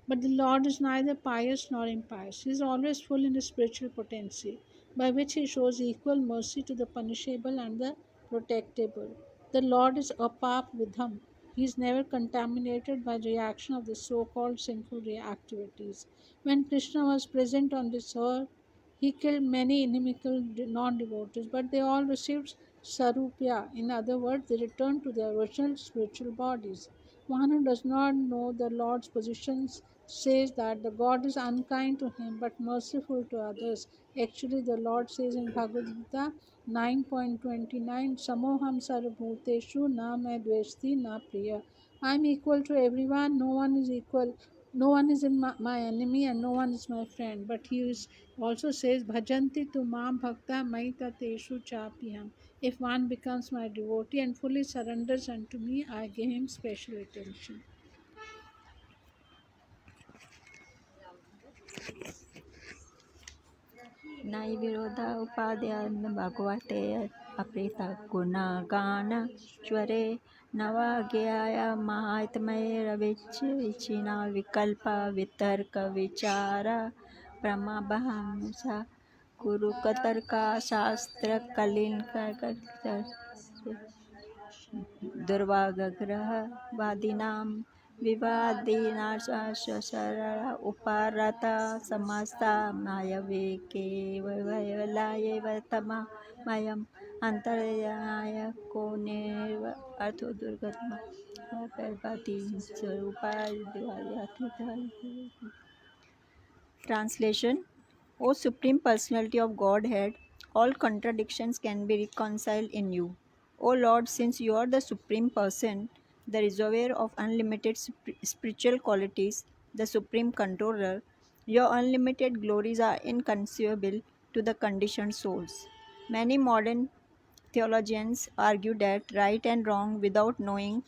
But the Lord is neither pious nor impious. He is always full in his spiritual potency, by which he shows equal mercy to the punishable and the protectable. The Lord is apart with him. He is never contaminated by reaction of the so-called sinful activities. When Krishna was present on this earth, he killed many inimical non-devotees, but they all received sarupya. In other words, they returned to their original spiritual bodies. One who does not know the Lord's positions says that the God is unkind to him but merciful to others. Actually, the Lord says in Bhagavad Gita 9.29, Samoham sarvabhuteshu na me dveshti na priya. I am equal to everyone, no one is equal. No one is in my enemy and no one is my friend. But he also says, Bhajanti tu mam bhakta maita teshu chapiham. If one becomes my devotee and fully surrenders unto me, I give him special attention. Nai virodha upadhyana bhagavate aprita gunagana chware navagyaya mahatmaye vichina vikalpa vitarka vichara pramabhamsa kurukatarka shastra kalin durvagagraha vadinam विवादीनाशाशरः उपारता समस्ता मायवे केवलायवतममयम् अन्तर्याय कोनेव अर्थो दुर्गतम प्रभाति स्वरूपाय Translation. O Supreme Personality of Godhead, all contradictions can be reconciled in you. O Lord, since you are the Supreme Person, the reservoir of unlimited spiritual qualities, the Supreme Controller, your unlimited glories are inconceivable to the conditioned souls. Many modern theologians argue that right and wrong without knowing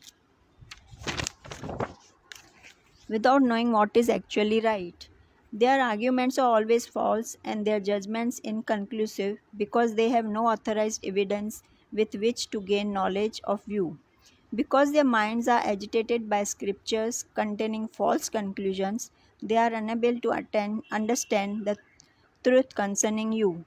what is actually right. Their arguments are always false and their judgments inconclusive because they have no authorized evidence with which to gain knowledge of you. Because their minds are agitated by scriptures containing false conclusions, they are unable to understand the truth concerning you.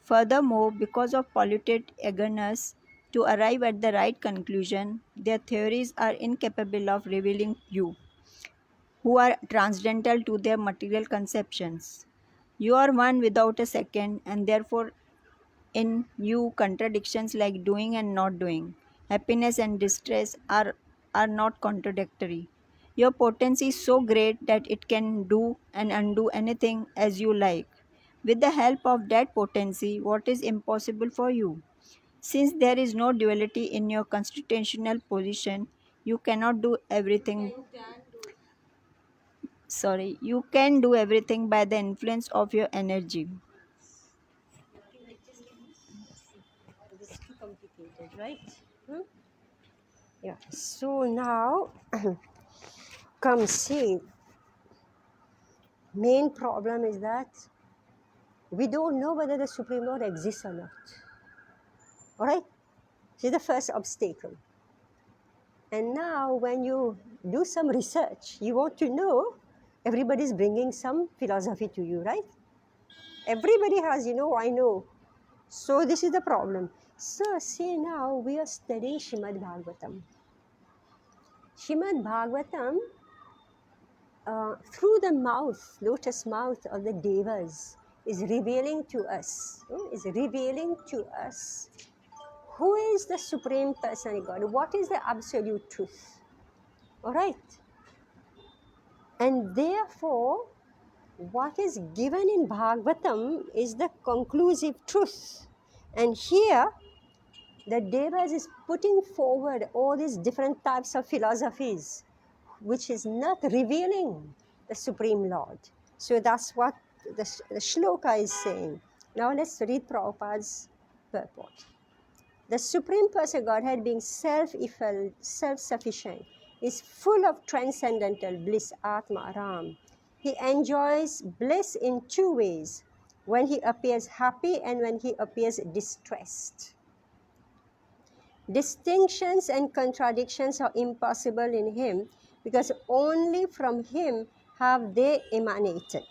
Furthermore, because of polluted eagerness to arrive at the right conclusion, their theories are incapable of revealing you, who are transcendental to their material conceptions. You are one without a second, and therefore in you contradictions like doing and not doing. Happiness and distress are not contradictory. Your potency is so great that it can do and undo anything as you like. With the help of that potency, what is impossible for you? Since there is no duality in your constitutional position, you cannot do everything. You can do everything by the influence of your energy. It is too complicated, right? Hmm? Yeah. So now, come see. Main problem is that we don't know whether the Supreme Lord exists or not. All right? This is the first obstacle. And now, when you do some research, you want to know, everybody's bringing some philosophy to you, right? Everybody has, I know. So, this is the problem. So, see now, we are studying Shrimad Bhagavatam. Shrimad Bhagavatam, through the mouth, lotus mouth of the Devas, is revealing to us, who is the Supreme Person of God, what is the absolute truth. All right? And therefore, what is given in Bhagavatam is the conclusive truth. And here, the Devas is putting forward all these different types of philosophies, which is not revealing the Supreme Lord. So that's what the shloka is saying. Now let's read Prabhupada's purport. The Supreme Person Godhead, being self-sufficient, is full of transcendental bliss, Atma Ram. He enjoys bliss in two ways, when he appears happy and when he appears distressed. Distinctions and contradictions are impossible in him because only from him have they emanated.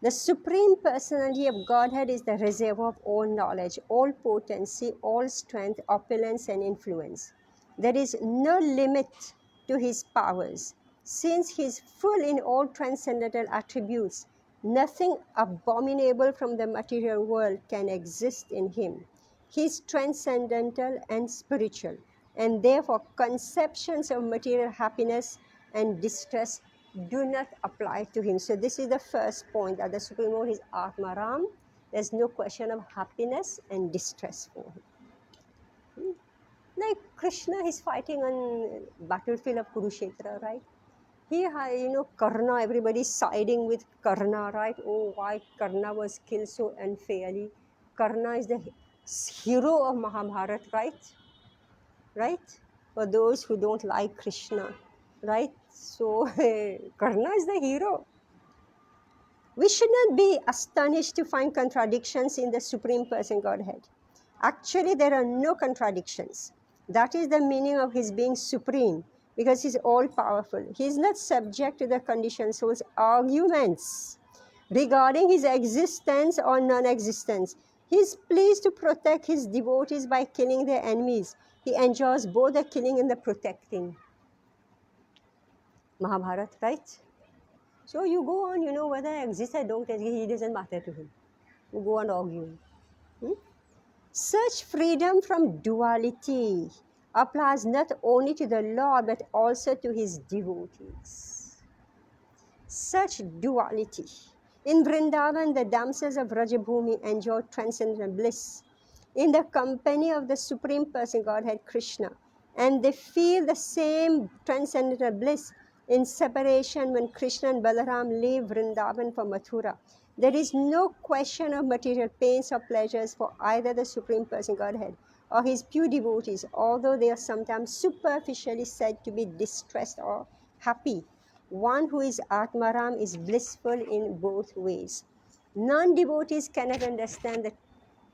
The Supreme Personality of Godhead is the reservoir of all knowledge, all potency, all strength, opulence, and influence. There is no limit to his powers. Since he is full in all transcendental attributes, nothing abominable from the material world can exist in him. He is transcendental and spiritual, and therefore conceptions of material happiness and distress do not apply to him. So this is the first point, that the Supreme Lord is Atmaram. There's no question of happiness and distress for him. Like Krishna, he's fighting on battlefield of Kurukshetra, right? He, Karna, everybody's siding with Karna, right? Oh, why Karna was killed so unfairly. Karna is the hero of Mahabharata, right? Right? For those who don't like Krishna, right? So, Karna is the hero. We should not be astonished to find contradictions in the Supreme Person Godhead. Actually, there are no contradictions. That is the meaning of his being supreme, because he's all-powerful. He is not subject to the conditioned soul's arguments regarding his existence or non-existence. He is pleased to protect his devotees by killing their enemies. He enjoys both the killing and the protecting. Mahabharata, right? So you go on, whether I exist or don't exist, it doesn't matter to him. You go on arguing. Such freedom from duality applies not only to the Lord but also to his devotees. Such duality. In Vrindavan, the damsels of Rajabhumi enjoy transcendental bliss in the company of the Supreme Person Godhead Krishna, and they feel the same transcendental bliss in separation when Krishna and Balaram leave Vrindavan for Mathura. There is no question of material pains or pleasures for either the Supreme Person Godhead or his pure devotees, although they are sometimes superficially said to be distressed or happy. One who is Atmaram is blissful in both ways. Non-devotees cannot understand the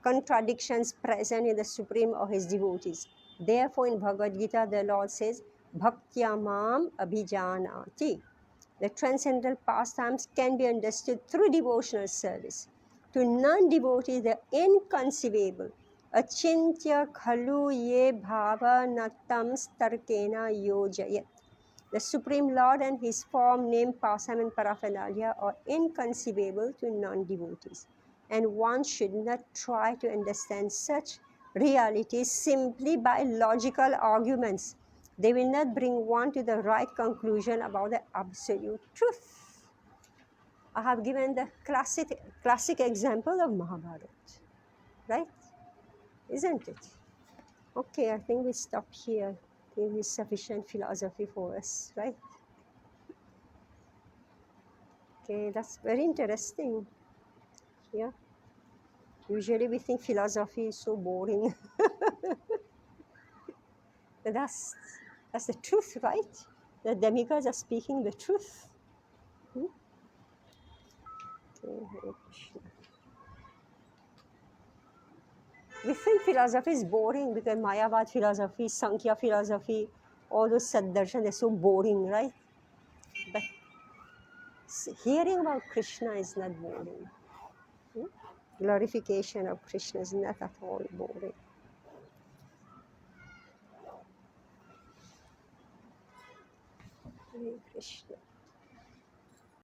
contradictions present in the Supreme or his devotees. Therefore, in Bhagavad Gita, the Lord says, Bhaktya mam abhijanati. The transcendental pastimes can be understood through devotional service. To non-devotees, the inconceivable, achintya khalu ye bhava natam starkena yojayat. The Supreme Lord and his form, name, pastime, and paraphernalia are inconceivable to non-devotees. and one should not try to understand such realities simply by logical arguments. They will not bring one to the right conclusion about the absolute truth. I have given the classic example of Mahabharata, right? Isn't it? Okay, I think we stop here. I think it's sufficient philosophy for us, right? Okay, that's very interesting. Yeah. Usually we think philosophy is so boring. But that's the truth, right? The demigods are speaking the truth. Hmm? Okay, Hare Krishna. We think philosophy is boring because Mayavad philosophy, Sankhya philosophy, all those Saddarshan, they're so boring, right? But hearing about Krishna is not boring. Hmm? Glorification of Krishna is not at all boring. Hare Krishna.